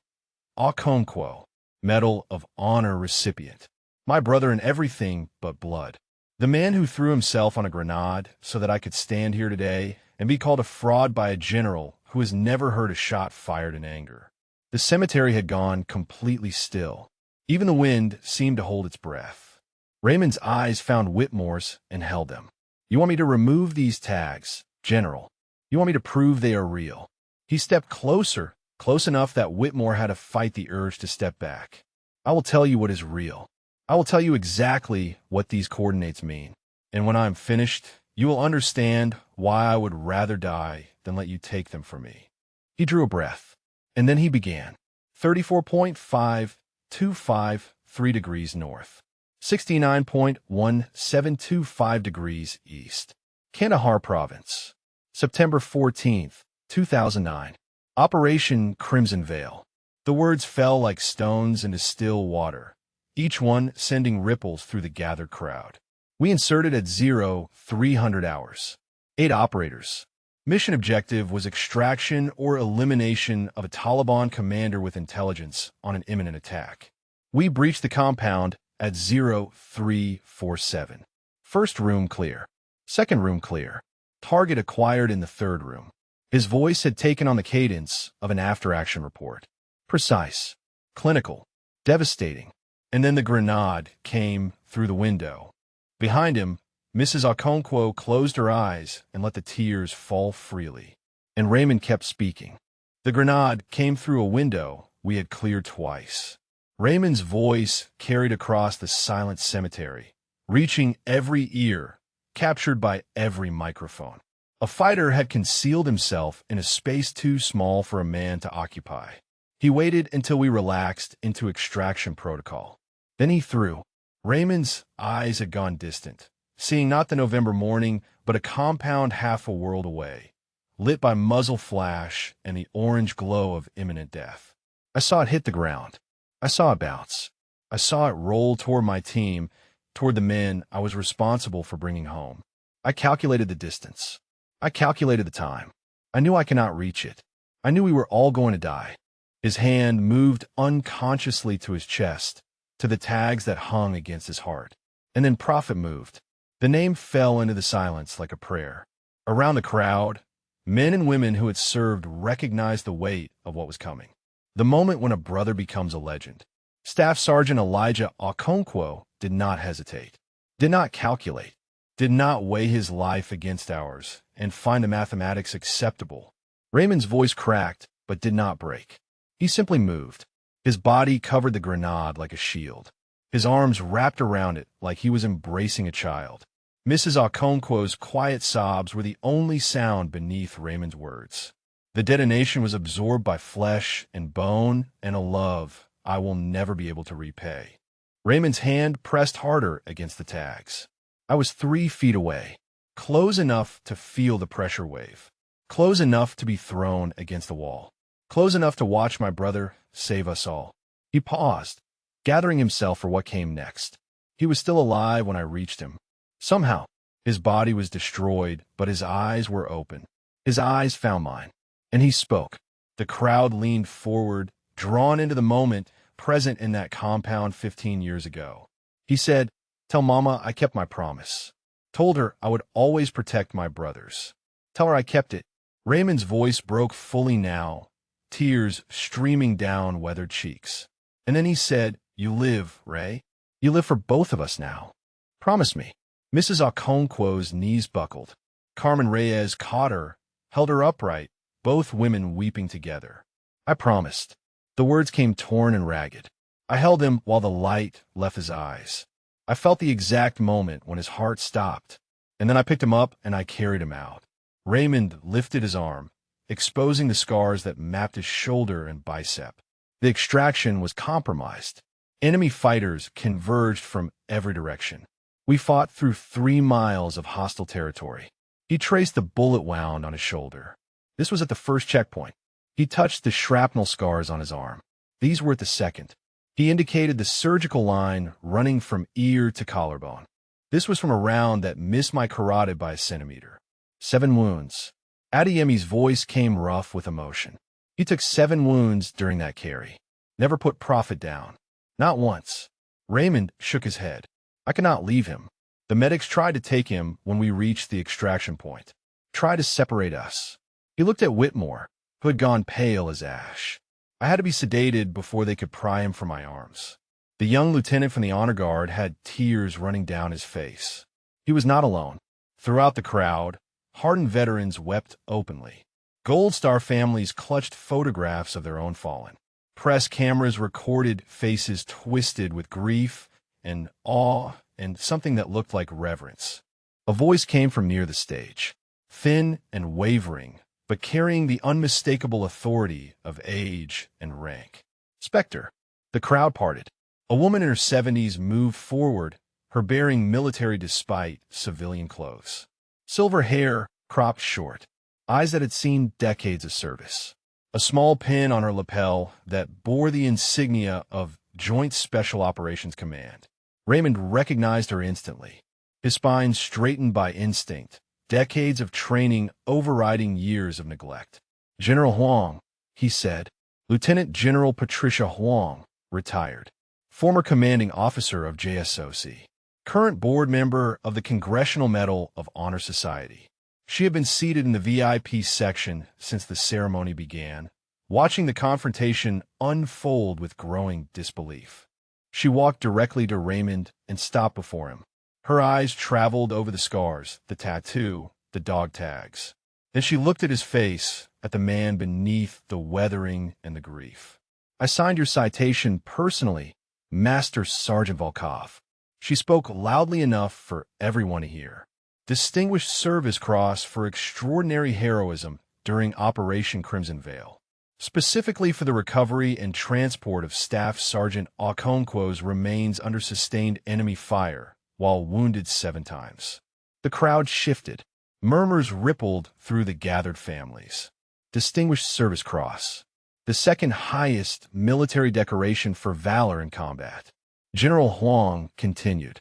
Okonkwo, Medal of Honor recipient. My brother in everything but blood. The man who threw himself on a grenade so that I could stand here today and be called a fraud by a general who has never heard a shot fired in anger. The cemetery had gone completely still. Even the wind seemed to hold its breath. Raymond's eyes found Whitmore's and held them. You want me to remove these tags, General? You want me to prove they are real? He stepped closer, close enough that Whitmore had to fight the urge to step back. I will tell you what is real. I will tell you exactly what these coordinates mean. And when I am finished, you will understand why I would rather die than let you take them from me. He drew a breath, and then he began. 34.5253 degrees north. 69.1725 degrees east. Kandahar Province. September 14th, 2009. Operation Crimson Veil. The words fell like stones into still water, each one sending ripples through the gathered crowd. We inserted at 0300 hours. 8 operators. Mission objective was extraction or elimination of a Taliban commander with intelligence on an imminent attack. We breached the compound at 0347. First room clear. Second room clear. Target acquired in the third room. His voice had taken on the cadence of an after-action report. Precise. Clinical. Devastating. And then the grenade came through the window. Behind him, Mrs. Okonkwo closed her eyes and let the tears fall freely. And Raymond kept speaking. The grenade came through a window we had cleared twice. Raymond's voice carried across the silent cemetery, reaching every ear, captured by every microphone. A fighter had concealed himself in a space too small for a man to occupy. He waited until we relaxed into extraction protocol. Then he threw. Raymond's eyes had gone distant, seeing not the November morning, but a compound half a world away, lit by muzzle flash and the orange glow of imminent death. I saw it hit the ground. I saw it bounce. I saw it roll toward my team, toward the men I was responsible for bringing home. I calculated the distance. I calculated the time. I knew I could not reach it. I knew we were all going to die. His hand moved unconsciously to his chest, to the tags that hung against his heart. And then Prophet moved. The name fell into the silence like a prayer. Around the crowd, men and women who had served recognized the weight of what was coming. The moment when a brother becomes a legend. Staff Sergeant Elijah Okonkwo did not hesitate, did not calculate, did not weigh his life against ours and find the mathematics acceptable. Raymond's voice cracked, but did not break. He simply moved. His body covered the grenade like a shield. His arms wrapped around it like he was embracing a child. Mrs. Okonkwo's quiet sobs were the only sound beneath Raymond's words. The detonation was absorbed by flesh and bone and a love I will never be able to repay. Raymond's hand pressed harder against the tags. I was 3 feet away, close enough to feel the pressure wave, close enough to be thrown against the wall, close enough to watch my brother save us all. He paused, gathering himself for what came next. He was still alive when I reached him. Somehow, his body was destroyed, but his eyes were open. His eyes found mine, and he spoke. The crowd leaned forward, drawn into the moment present in that compound 15 years ago. He said, "Tell Mama I kept my promise. Told her I would always protect my brothers. Tell her I kept it." Raymond's voice broke fully now, tears streaming down weathered cheeks. And then he said, "You live, Ray. You live for both of us now. Promise me." Mrs. Okonkwo's knees buckled. Carmen Reyes caught her, held her upright, both women weeping together. I promised. The words came torn and ragged. I held him while the light left his eyes. I felt the exact moment when his heart stopped, and then I picked him up and I carried him out. Raymond lifted his arm, exposing the scars that mapped his shoulder and bicep. The extraction was compromised. Enemy fighters converged from every direction. We fought through 3 miles of hostile territory. He traced the bullet wound on his shoulder. This was at the first checkpoint. He touched the shrapnel scars on his arm. These were at the second. He indicated the surgical line running from ear to collarbone. This was from a round that missed my carotid by a centimeter. 7 wounds. Adeyemi's voice came rough with emotion. He took 7 wounds during that carry. Never put Prophet down. Not once. Raymond shook his head. I could not leave him. The medics tried to take him when we reached the extraction point. Tried to separate us. He looked at Whitmore, who had gone pale as ash. I had to be sedated before they could pry him from my arms. The young lieutenant from the honor guard had tears running down his face. He was not alone. Throughout the crowd, hardened veterans wept openly. Gold Star families clutched photographs of their own fallen. Press cameras recorded faces twisted with grief and awe and something that looked like reverence. A voice came from near the stage, thin and wavering, but carrying the unmistakable authority of age and rank. Spectre. The crowd parted. A woman in her 70s moved forward, her bearing military despite civilian clothes. Silver hair cropped short, eyes that had seen decades of service. A small pin on her lapel that bore the insignia of Joint Special Operations Command. Raymond recognized her instantly, his spine straightened by instinct, decades of training overriding years of neglect. General Huang, he said. Lieutenant General Patricia Huang, retired. Former commanding officer of JSOC. Current board member of the Congressional Medal of Honor Society. She had been seated in the VIP section since the ceremony began, watching the confrontation unfold with growing disbelief. She walked directly to Raymond and stopped before him. Her eyes traveled over the scars, the tattoo, the dog tags. Then she looked at his face, at the man beneath the weathering and the grief. I signed your citation personally, Master Sergeant Volkov. She spoke loudly enough for everyone to hear. Distinguished Service Cross for extraordinary heroism during Operation Crimson Veil. Specifically for the recovery and transport of Staff Sergeant Okonkwo's remains under sustained enemy fire, while wounded 7 times. The crowd shifted. Murmurs rippled through the gathered families. Distinguished Service Cross. The second highest military decoration for valor in combat. General Huang continued.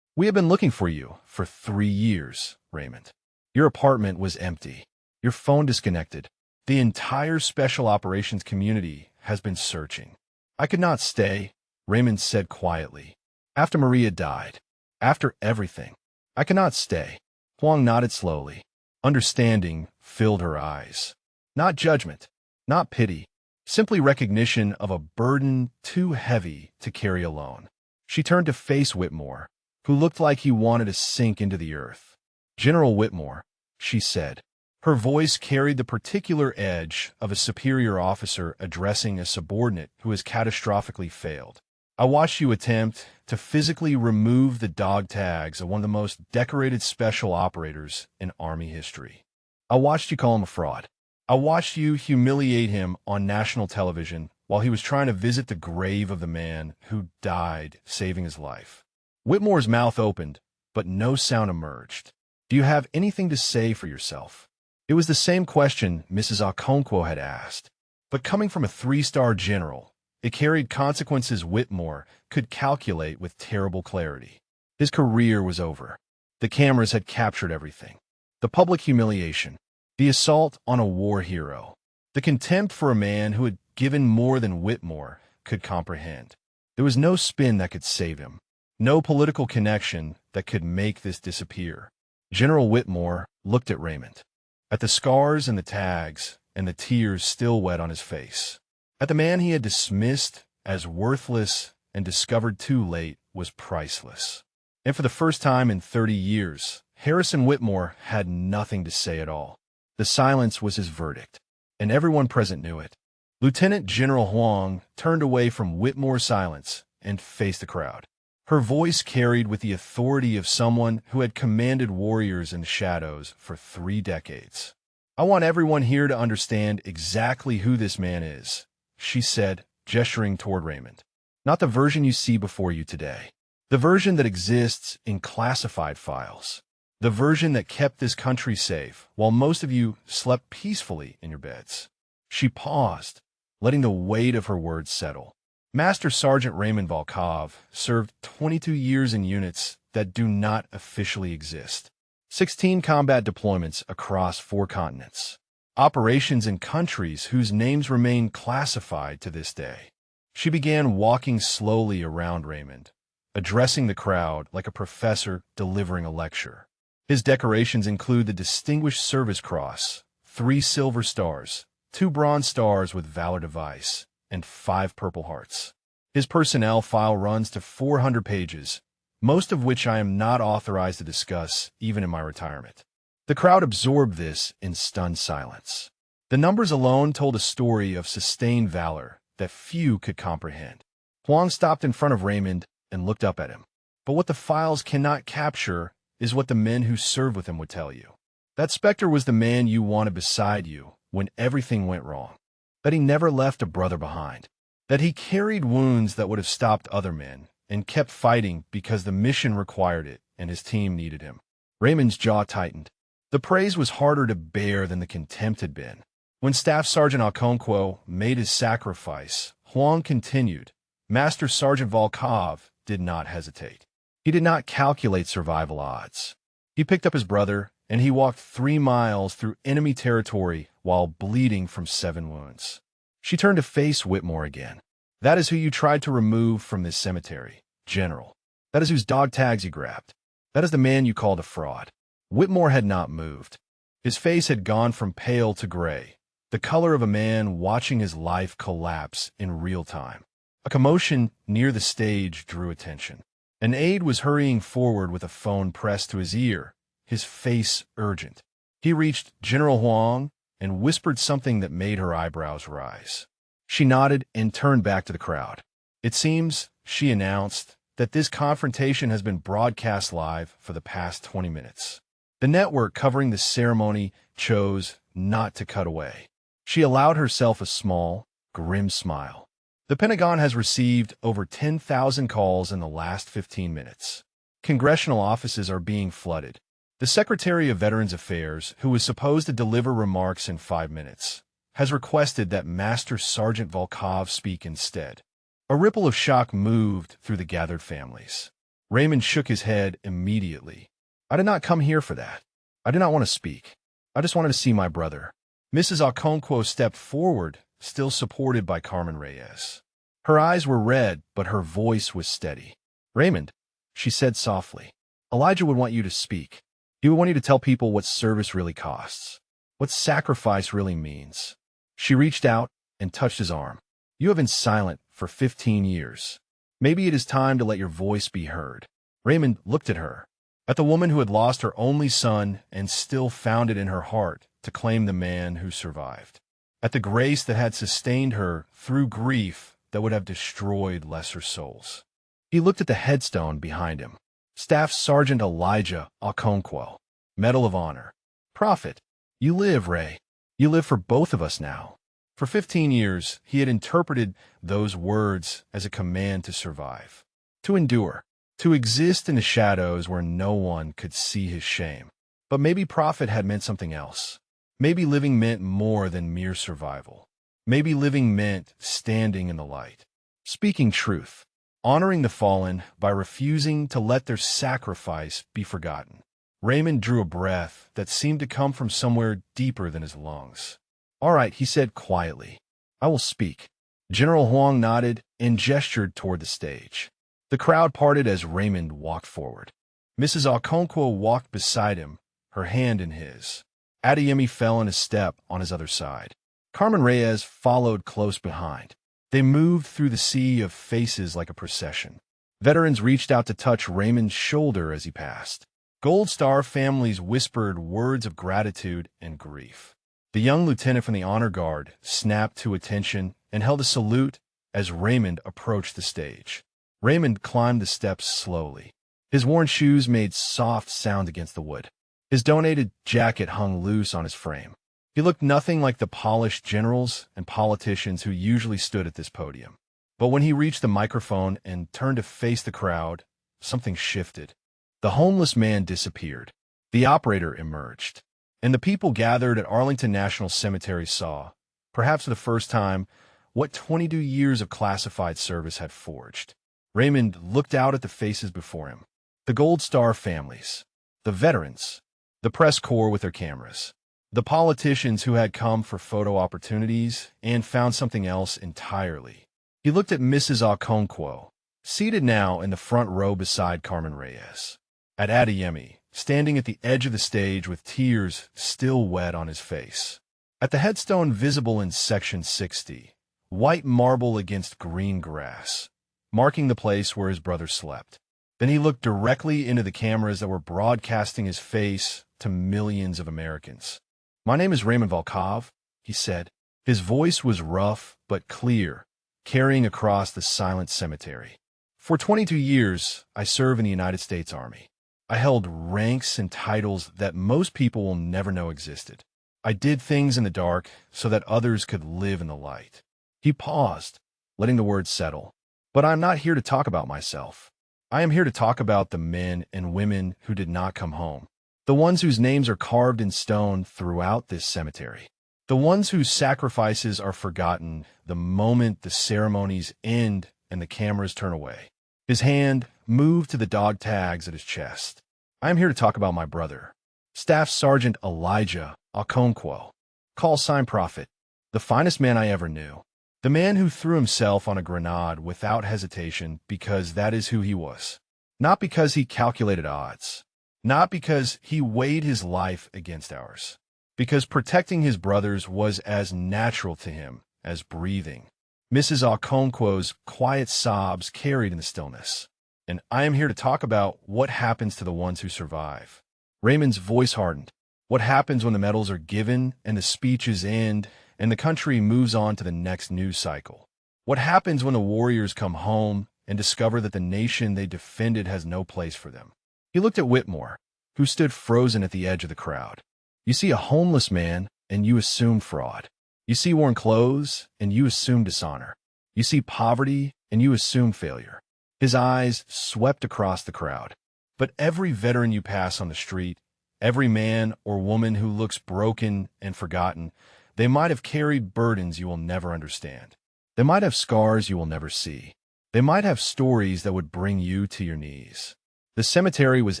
We have been looking for you for 3 years, Raymond. Your apartment was empty. Your phone disconnected. The entire Special Operations community has been searching. I could not stay, Raymond said quietly. After Maria died. After everything. I cannot stay. Huang nodded slowly. Understanding filled her eyes. Not judgment. Not pity. Simply recognition of a burden too heavy to carry alone. She turned to face Whitmore, who looked like he wanted to sink into the earth. General Whitmore, she said. Her voice carried the particular edge of a superior officer addressing a subordinate who has catastrophically failed. I watched you attempt to physically remove the dog tags of one of the most decorated special operators in Army history. I watched you call him a fraud. I watched you humiliate him on national television while he was trying to visit the grave of the man who died saving his life. Whitmore's mouth opened, but no sound emerged. Do you have anything to say for yourself? It was the same question Mrs. Okonkwo had asked, but coming from a 3-star general, it carried consequences Whitmore could calculate with terrible clarity. His career was over. The cameras had captured everything. The public humiliation, the assault on a war hero, the contempt for a man who had given more than Whitmore could comprehend. There was no spin that could save him, no political connection that could make this disappear. General Whitmore looked at Raymond, at the scars and the tags and the tears still wet on his face, at the man he had dismissed as worthless and discovered too late was priceless. And for the first time in 30 years, Harrison Whitmore had nothing to say at all. The silence was his verdict, and everyone present knew it. Lieutenant General Huang turned away from Whitmore's silence and faced the crowd. Her voice carried with the authority of someone who had commanded warriors in the shadows for 3 decades. I want everyone here to understand exactly who this man is, she said, gesturing toward Raymond. Not the version you see before you today. The version that exists in classified files. The version that kept this country safe while most of you slept peacefully in your beds. She paused, letting the weight of her words settle. Master Sergeant Raymond Volkov served 22 years in units that do not officially exist. 16 combat deployments across 4 continents. Operations in countries whose names remain classified to this day. She began walking slowly around Raymond, addressing the crowd like a professor delivering a lecture. His decorations include the Distinguished Service Cross, 3 silver stars, 2 bronze stars with Valor Device, and 5 Purple Hearts. His personnel file runs to 400 pages, most of which I am not authorized to discuss even in my retirement. The crowd absorbed this in stunned silence. The numbers alone told a story of sustained valor that few could comprehend. Huang stopped in front of Raymond and looked up at him. But what the files cannot capture is what the men who served with him would tell you. That Spectre was the man you wanted beside you when everything went wrong. That he never left a brother behind. That he carried wounds that would have stopped other men and kept fighting because the mission required it and his team needed him. Raymond's jaw tightened. The praise was harder to bear than the contempt had been. When Staff Sergeant Okonkwo made his sacrifice, Huang continued. Master Sergeant Volkov did not hesitate. He did not calculate survival odds. He picked up his brother, and he walked 3 miles through enemy territory while bleeding from 7 wounds. She turned to face Whitmore again. That is who you tried to remove from this cemetery, General. That is whose dog tags you grabbed. That is the man you called a fraud. Whitmore had not moved. His face had gone from pale to gray, the color of a man watching his life collapse in real time. A commotion near the stage drew attention. An aide was hurrying forward with a phone pressed to his ear, his face urgent. He reached General Huang and whispered something that made her eyebrows rise. She nodded and turned back to the crowd. It seems, she announced, that this confrontation has been broadcast live for the past 20 minutes. The network covering the ceremony chose not to cut away. She allowed herself a small, grim smile. The Pentagon has received over 10,000 calls in the last 15 minutes. Congressional offices are being flooded. The Secretary of Veterans Affairs, who was supposed to deliver remarks in 5 minutes, has requested that Master Sergeant Volkov speak instead. A ripple of shock moved through the gathered families. Raymond shook his head immediately. I did not come here for that. I did not want to speak. I just wanted to see my brother. Mrs. Okonkwo stepped forward, still supported by Carmen Reyes. Her eyes were red, but her voice was steady. Raymond, she said softly, Elijah would want you to speak. He would want you to tell people what service really costs, what sacrifice really means. She reached out and touched his arm. You have been silent for 15 years. Maybe it is time to let your voice be heard. Raymond looked at her, at the woman who had lost her only son and still found it in her heart to claim the man who survived, at the grace that had sustained her through grief that would have destroyed lesser souls. He looked at the headstone behind him. Staff Sergeant Elijah Okonkwo, Medal of Honor. Prophet, you live, Ray. You live for both of us now. For 15 years, he had interpreted those words as a command to survive, to endure, to exist in the shadows where no one could see his shame. But maybe Prophet had meant something else. Maybe living meant more than mere survival. Maybe living meant standing in the light, speaking truth, honoring the fallen by refusing to let their sacrifice be forgotten. Raymond drew a breath that seemed to come from somewhere deeper than his lungs. All right, he said quietly. I will speak. General Huang nodded and gestured toward the stage. The crowd parted as Raymond walked forward. Mrs. Okonkwo walked beside him, her hand in his. Adeyemi fell in a step on his other side. Carmen Reyes followed close behind. They moved through the sea of faces like a procession. Veterans reached out to touch Raymond's shoulder as he passed. Gold Star families whispered words of gratitude and grief. The young lieutenant from the Honor Guard snapped to attention and held a salute as Raymond approached the stage. Raymond climbed the steps slowly. His worn shoes made soft sound against the wood. His donated jacket hung loose on his frame. He looked nothing like the polished generals and politicians who usually stood at this podium. But when he reached the microphone and turned to face the crowd, something shifted. The homeless man disappeared. The operator emerged. And the people gathered at Arlington National Cemetery saw, perhaps for the first time, what 22 years of classified service had forged. Raymond looked out at the faces before him. The Gold Star families, the veterans, the press corps with their cameras, the politicians who had come for photo opportunities and found something else entirely. He looked at Mrs. Okonkwo, seated now in the front row beside Carmen Reyes, at Adeyemi, standing at the edge of the stage with tears still wet on his face. At the headstone visible in section 60, white marble against green grass, marking the place where his brother slept. Then he looked directly into the cameras that were broadcasting his face to millions of Americans. "My name is Raymond Volkov," he said. His voice was rough but clear, carrying across the silent cemetery. "For 22 years, I served in the United States Army. I held ranks and titles that most people will never know existed. I did things in the dark so that others could live in the light." He paused, letting the words settle. "But I'm not here to talk about myself. I am here to talk about the men and women who did not come home. The ones whose names are carved in stone throughout this cemetery. The ones whose sacrifices are forgotten the moment the ceremonies end and the cameras turn away." His hand moved to the dog tags at his chest. "I am here to talk about my brother, Staff Sergeant Elijah Okonkwo, call sign Prophet, the finest man I ever knew. The man who threw himself on a grenade without hesitation because that is who he was. Not because he calculated odds. Not because he weighed his life against ours. Because protecting his brothers was as natural to him as breathing." Mrs. Okonkwo's quiet sobs carried in the stillness. "And I am here to talk about what happens to the ones who survive." Raymond's voice hardened. What happens when the medals are given and the speeches end and the country moves on to the next news cycle? What happens when the warriors come home and discover that the nation they defended has no place for them? He looked at Whitmore, who stood frozen at the edge of the crowd. You see a homeless man, and you assume fraud. You see worn clothes, and you assume dishonor. You see poverty, and you assume failure. His eyes swept across the crowd. But every veteran you pass on the street, every man or woman who looks broken and forgotten, they might have carried burdens you will never understand. They might have scars you will never see. They might have stories that would bring you to your knees. The cemetery was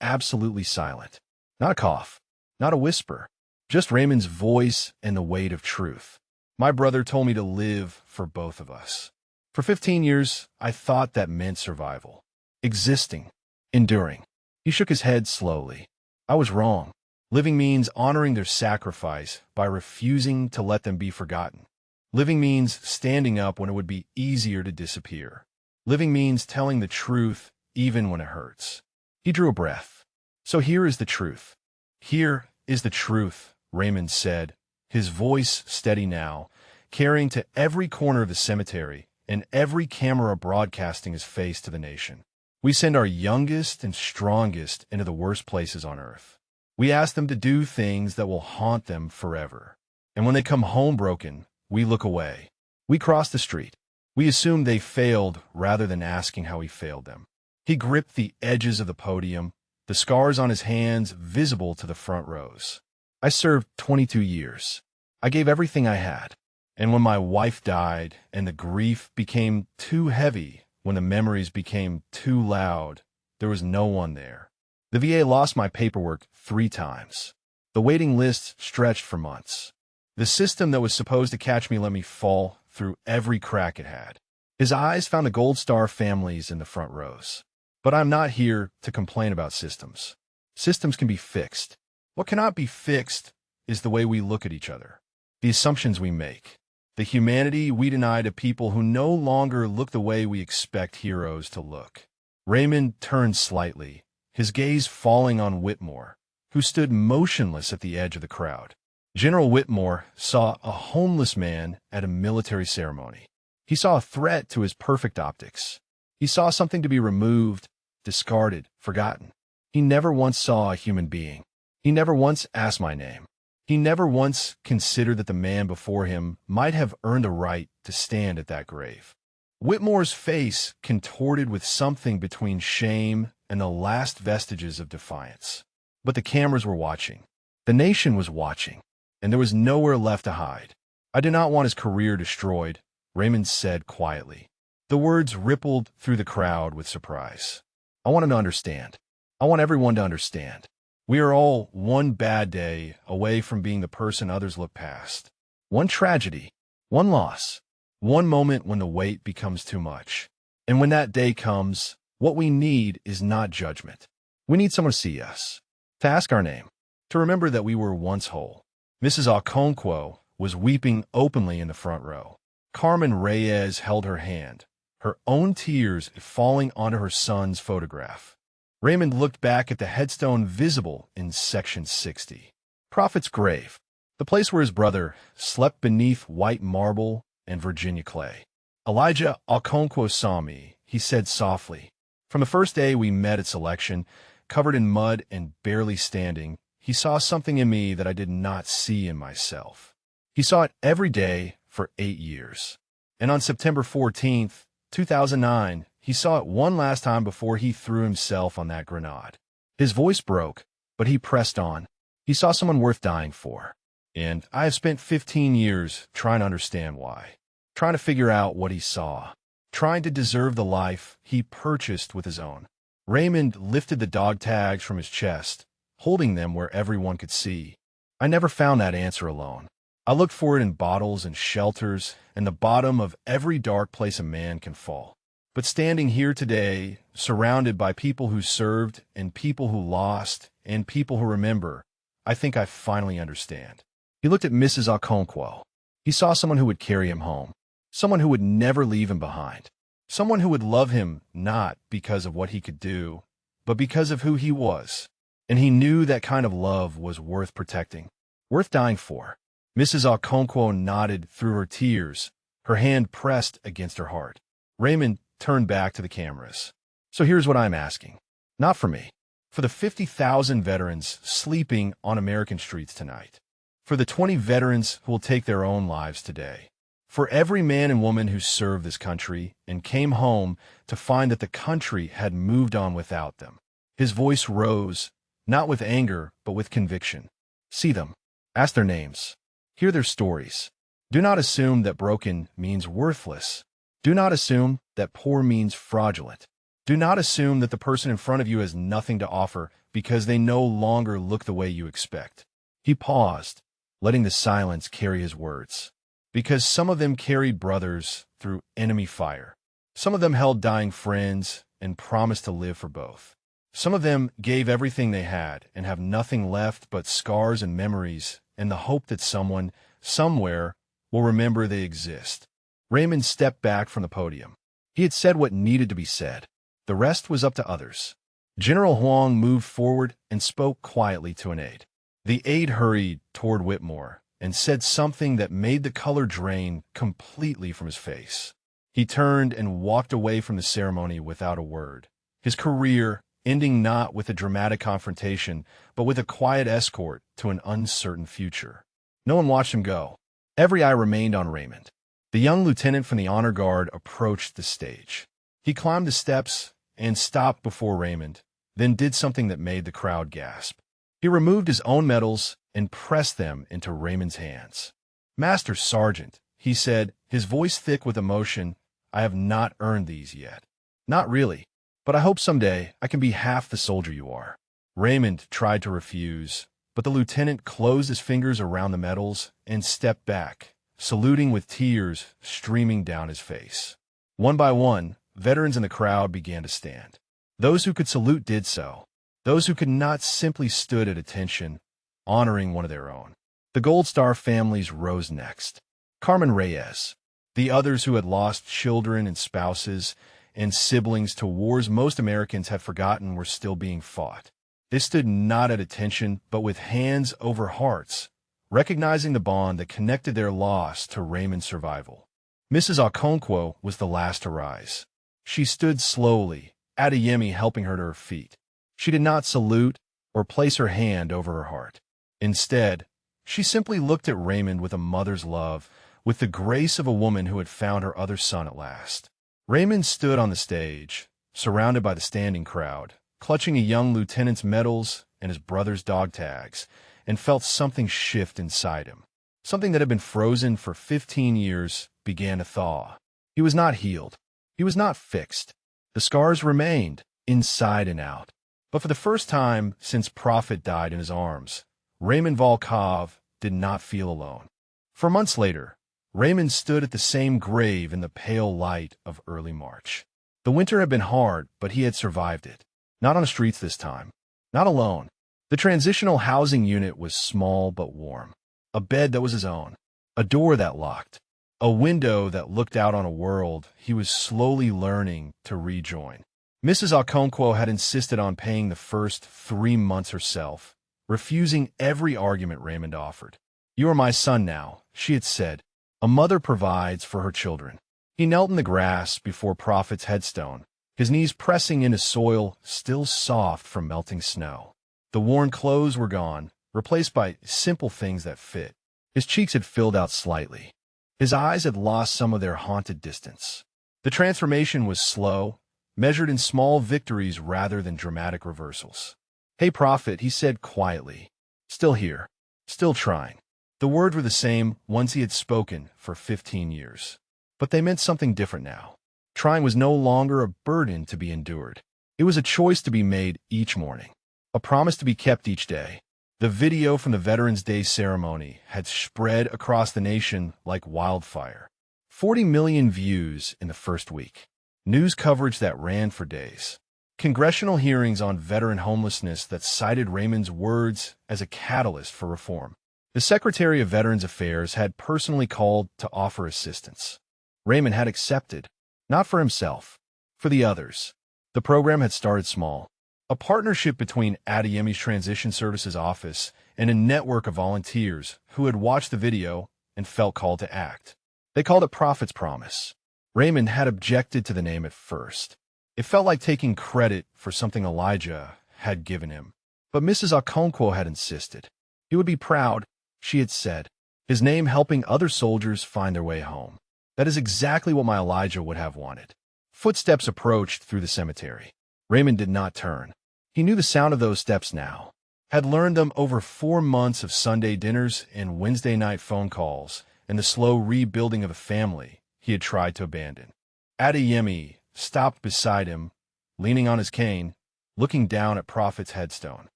absolutely silent. Not a cough, not a whisper, just Raymond's voice and the weight of truth. "My brother told me to live for both of us. For 15 years, I thought that meant survival. Existing. Enduring." He shook his head slowly. "I was wrong. Living means honoring their sacrifice by refusing to let them be forgotten. Living means standing up when it would be easier to disappear. Living means telling the truth even when it hurts." He drew a breath. "So here is the truth. Here is the truth," Raymond said, his voice steady now, carrying to every corner of the cemetery and every camera broadcasting his face to the nation. "We send our youngest and strongest into the worst places on earth. We ask them to do things that will haunt them forever. And when they come home broken, we look away. We cross the street. We assume they failed rather than asking how we failed them." He gripped the edges of the podium, the scars on his hands visible to the front rows. "I served 22 years. I gave everything I had. And when my wife died and the grief became too heavy, when the memories became too loud, there was no one there. The VA lost my paperwork 3 times. The waiting list stretched for months. The system that was supposed to catch me let me fall through every crack it had." His eyes found the Gold Star families in the front rows. "But I'm not here to complain about systems. Systems can be fixed. What cannot be fixed is the way we look at each other, the assumptions we make, the humanity we deny to people who no longer look the way we expect heroes to look." Raymond turned slightly, his gaze falling on Whitmore, who stood motionless at the edge of the crowd. General Whitmore saw a homeless man at a military ceremony. He saw a threat to his perfect optics. He saw something to be removed, discarded, forgotten. He never once saw a human being. He never once asked my name. He never once considered that the man before him might have earned a right to stand at that grave. Whitmore's face contorted with something between shame and the last vestiges of defiance. But the cameras were watching. The nation was watching, and there was nowhere left to hide. "I did not want his career destroyed," Raymond said quietly. The words rippled through the crowd with surprise. I want him to understand. I want everyone to understand. We are all one bad day away from being the person others look past. One tragedy, one loss, one moment when the weight becomes too much. And when that day comes, what we need is not judgment. We need someone to see us, to ask our name, to remember that we were once whole. Mrs. Okonkwo was weeping openly in the front row. Carmen Reyes held her hand, her own tears falling onto her son's photograph. Raymond looked back at the headstone visible in section 60. Prophet's grave, the place where his brother slept beneath white marble and Virginia clay. Elijah Okonkwo saw me, he said softly. From the first day we met at selection, covered in mud and barely standing, he saw something in me that I did not see in myself. He saw it every day for 8 years. And on September 14th, 2009, he saw it one last time before he threw himself on that grenade. His voice broke, but he pressed on. He saw someone worth dying for. And I have spent 15 years trying to understand why. Trying to figure out what he saw. Trying to deserve the life he purchased with his own. Raymond lifted the dog tags from his chest, holding them where everyone could see. I never found that answer alone. I looked for it in bottles and shelters and the bottom of every dark place a man can fall. But standing here today, surrounded by people who served and people who lost and people who remember, I think I finally understand. He looked at Mrs. Okonkwo. He saw someone who would carry him home, someone who would never leave him behind, someone who would love him not because of what he could do, but because of who he was. And he knew that kind of love was worth protecting, worth dying for. Mrs. Okonkwo nodded through her tears, her hand pressed against her heart. Raymond turned back to the cameras. So here's what I'm asking. Not for me. For the 50,000 veterans sleeping on American streets tonight. For the 20 veterans who will take their own lives today. For every man and woman who served this country and came home to find that the country had moved on without them. His voice rose, not with anger, but with conviction. See them. Ask their names. Hear their stories. Do not assume that broken means worthless. Do not assume that poor means fraudulent. Do not assume that the person in front of you has nothing to offer because they no longer look the way you expect. He paused, letting the silence carry his words. Because some of them carried brothers through enemy fire. Some of them held dying friends and promised to live for both. Some of them gave everything they had and have nothing left but scars and memories and the hope that someone, somewhere, will remember they exist. Raymond stepped back from the podium. He had said what needed to be said. The rest was up to others. General Huang moved forward and spoke quietly to an aide. The aide hurried toward Whitmore and said something that made the color drain completely from his face. He turned and walked away from the ceremony without a word. His career ending not with a dramatic confrontation, but with a quiet escort to an uncertain future. No one watched him go. Every eye remained on Raymond. The young lieutenant from the honor guard approached the stage. He climbed the steps and stopped before Raymond, then did something that made the crowd gasp. He removed his own medals and pressed them into Raymond's hands. "Master Sergeant," he said, his voice thick with emotion, "I have not earned these yet. Not really. But I hope someday I can be half the soldier you are." Raymond tried to refuse, but the lieutenant closed his fingers around the medals and stepped back, saluting with tears streaming down his face. One by one, veterans in the crowd began to stand. Those who could salute did so. Those who could not simply stood at attention, honoring one of their own. The Gold Star families rose next. Carmen Reyes, the others who had lost children and spouses and siblings to wars most Americans had forgotten were still being fought. They stood not at attention, but with hands over hearts, recognizing the bond that connected their loss to Raymond's survival. Mrs. Okonkwo was the last to rise. She stood slowly, Adeyemi helping her to her feet. She did not salute or place her hand over her heart. Instead, she simply looked at Raymond with a mother's love, with the grace of a woman who had found her other son at last. Raymond stood on the stage, surrounded by the standing crowd, clutching a young lieutenant's medals and his brother's dog tags, and felt something shift inside him. Something that had been frozen for 15 years began to thaw. He was not healed. He was not fixed. The scars remained, inside and out. But for the first time since Prophet died in his arms, Raymond Volkov did not feel alone. For months later, Raymond stood at the same grave in the pale light of early March. The winter had been hard, but he had survived it. Not on the streets this time. Not alone. The transitional housing unit was small but warm. A bed that was his own. A door that locked. A window that looked out on a world he was slowly learning to rejoin. Mrs. Okonkwo had insisted on paying the first 3 months herself, refusing every argument Raymond offered. "You are my son now," she had said. "A mother provides for her children." He knelt in the grass before Prophet's headstone, his knees pressing into soil still soft from melting snow. The worn clothes were gone, replaced by simple things that fit. His cheeks had filled out slightly. His eyes had lost some of their haunted distance. The transformation was slow, measured in small victories rather than dramatic reversals. "Hey, Prophet," he said quietly. "Still here. Still trying." The words were the same ones he had spoken for 15 years. But they meant something different now. Trying was no longer a burden to be endured. It was a choice to be made each morning. A promise to be kept each day. The video from the Veterans Day ceremony had spread across the nation like wildfire. 40 million views in the first week. News coverage that ran for days. Congressional hearings on veteran homelessness that cited Raymond's words as a catalyst for reform. The Secretary of Veterans Affairs had personally called to offer assistance. Raymond had accepted, not for himself, for the others. The program had started small. A partnership between Adeyemi's Transition Services Office and a network of volunteers who had watched the video and felt called to act. They called it Prophet's Promise. Raymond had objected to the name at first. It felt like taking credit for something Elijah had given him. But Mrs. Okonkwo had insisted. He would be proud, she had said, his name helping other soldiers find their way home. That is exactly what my Elijah would have wanted. Footsteps approached through the cemetery. Raymond did not turn. He knew the sound of those steps now, had learned them over 4 months of Sunday dinners and Wednesday night phone calls, and the slow rebuilding of a family he had tried to abandon. Adeyemi stopped beside him, leaning on his cane, looking down at Prophet's headstone.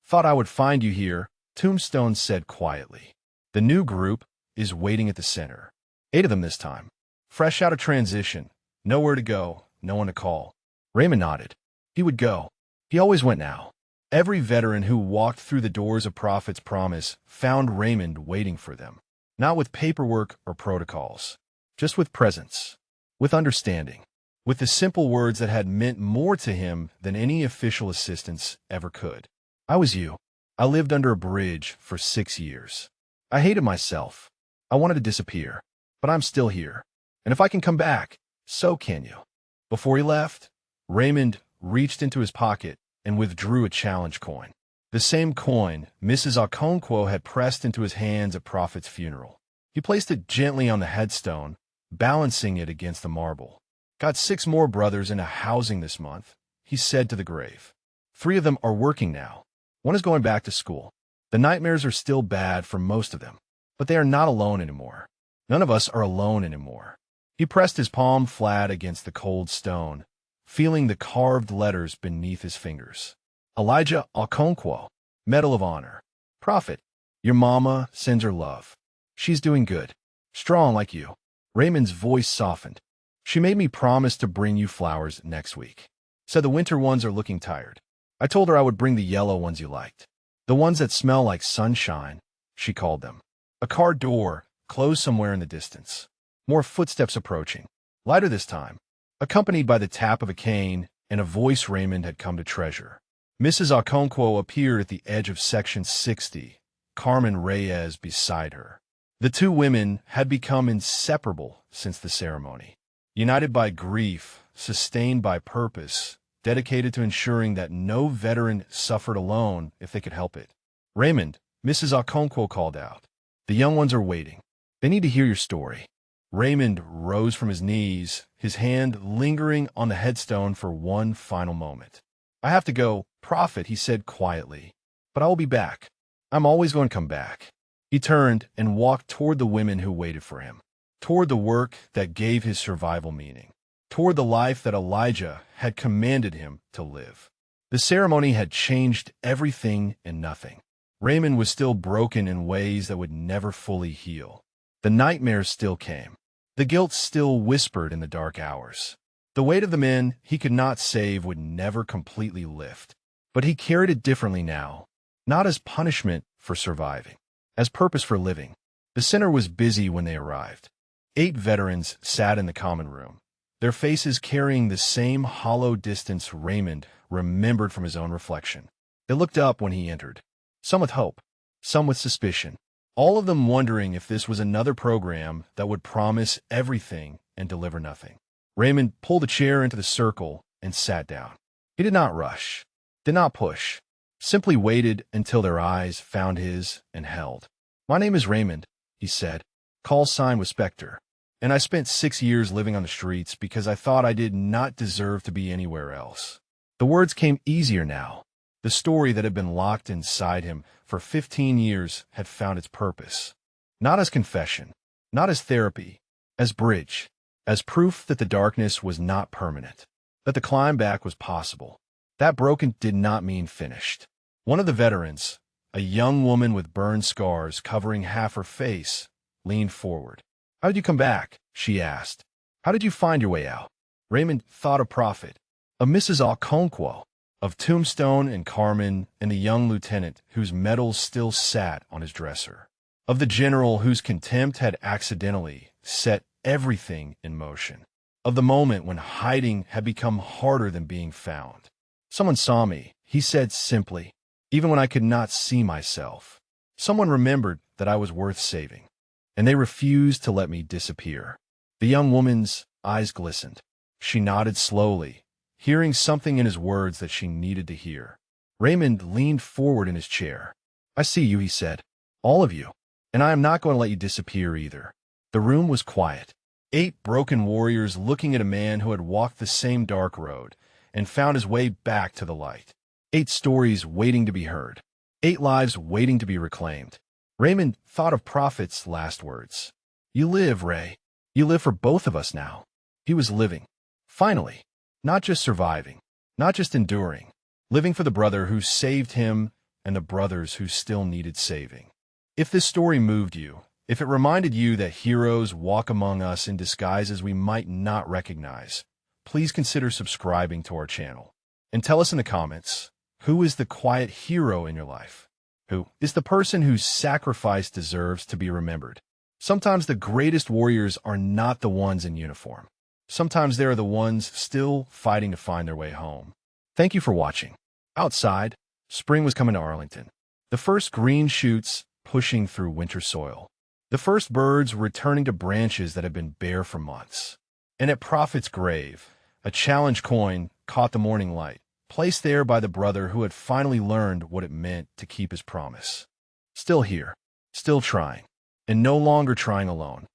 "Thought I would find you here," Tombstone said quietly. "The new group is waiting at the center. 8 of them this time. Fresh out of transition. Nowhere to go, no one to call." Raymond nodded. He would go. He always went now. Every veteran who walked through the doors of Prophet's Promise found Raymond waiting for them. Not with paperwork or protocols. Just with presence. With understanding. With the simple words that had meant more to him than any official assistance ever could. "I was you. I lived under a bridge for 6 years. I hated myself. I wanted to disappear. But I'm still here. And if I can come back, so can you." Before he left, Raymond reached into his pocket and withdrew a challenge coin. The same coin Mrs. Okonkwo had pressed into his hands at Prophet's funeral. He placed it gently on the headstone, balancing it against the marble. "Got 6 more brothers into housing this month," he said to the grave. 3 of them are working now. 1 is going back to school. The nightmares are still bad for most of them, but they are not alone anymore. None of us are alone anymore. He pressed his palm flat against the cold stone, feeling the carved letters beneath his fingers. "Elijah Okonkwo, Medal of Honor. Prophet, your mama sends her love. She's doing good. Strong like you." Raymond's voice softened. "She made me promise to bring you flowers next week. Said the winter ones are looking tired. I told her I would bring the yellow ones you liked. The ones that smell like sunshine," she called them. A car door closed somewhere in the distance. More footsteps approaching. Lighter this time. Accompanied by the tap of a cane and a voice Raymond had come to treasure. Mrs. Okonkwo appeared at the edge of Section 60, Carmen Reyes beside her. The 2 women had become inseparable since the ceremony. United by grief, sustained by purpose, dedicated to ensuring that no veteran suffered alone if they could help it. "Raymond," Mrs. Okonkwo called out. "The young ones are waiting. They need to hear your story." Raymond rose from his knees, his hand lingering on the headstone for one final moment. "I have to go, Prophet," he said quietly. "But I will be back. I'm always going to come back." He turned and walked toward the women who waited for him, toward the work that gave his survival meaning, toward the life that Elijah had commanded him to live. The ceremony had changed everything and nothing. Raymond was still broken in ways that would never fully heal. The nightmares still came. The guilt still whispered in the dark hours. The weight of the men he could not save would never completely lift. But he carried it differently now, not as punishment for surviving, as purpose for living. The center was busy when they arrived. 8 veterans sat in the common room, their faces carrying the same hollow distance Raymond remembered from his own reflection. They looked up when he entered, some with hope, some with suspicion, all of them wondering if this was another program that would promise everything and deliver nothing. Raymond pulled a chair into the circle and sat down. He did not rush, did not push, simply waited until their eyes found his and held. "My name is Raymond," he said. "Call sign was Spectre. And I spent 6 years living on the streets because I thought I did not deserve to be anywhere else." The words came easier now. The story that had been locked inside him for 15 years had found its purpose. Not as confession, not as therapy, as bridge, as proof that the darkness was not permanent, that the climb back was possible. That broken did not mean finished. One of the veterans, a young woman with burn scars covering half her face, leaned forward. "How did you come back?" she asked. "How did you find your way out?" Raymond thought of Prophet, of Mrs. Okonkwo, of Tombstone and Carmen and the young lieutenant whose medals still sat on his dresser, of the general whose contempt had accidentally set everything in motion, of the moment when hiding had become harder than being found. "Someone saw me," he said simply, "even when I could not see myself. Someone remembered that I was worth saving, and they refused to let me disappear." The young woman's eyes glistened. She nodded slowly, hearing something in his words that she needed to hear. Raymond leaned forward in his chair. "I see you," he said. "All of you. And I am not going to let you disappear either." The room was quiet. 8 broken warriors looking at a man who had walked the same dark road and found his way back to the light. 8 stories waiting to be heard. 8 lives waiting to be reclaimed. Raymond thought of Prophet's last words. "You live, Ray. You live for both of us now." He was living. Finally. Not just surviving, not just enduring, living for the brother who saved him and the brothers who still needed saving. If this story moved you, if it reminded you that heroes walk among us in disguises we might not recognize, please consider subscribing to our channel. And tell us in the comments, who is the quiet hero in your life? Who is the person whose sacrifice deserves to be remembered? Sometimes the greatest warriors are not the ones in uniform. Sometimes they are the ones still fighting to find their way home. Thank you for watching. Outside, spring was coming to Arlington. The first green shoots pushing through winter soil. The first birds were returning to branches that had been bare for months. And at Prophet's grave, a challenge coin caught the morning light, placed there by the brother who had finally learned what it meant to keep his promise. Still here, still trying, and no longer trying alone.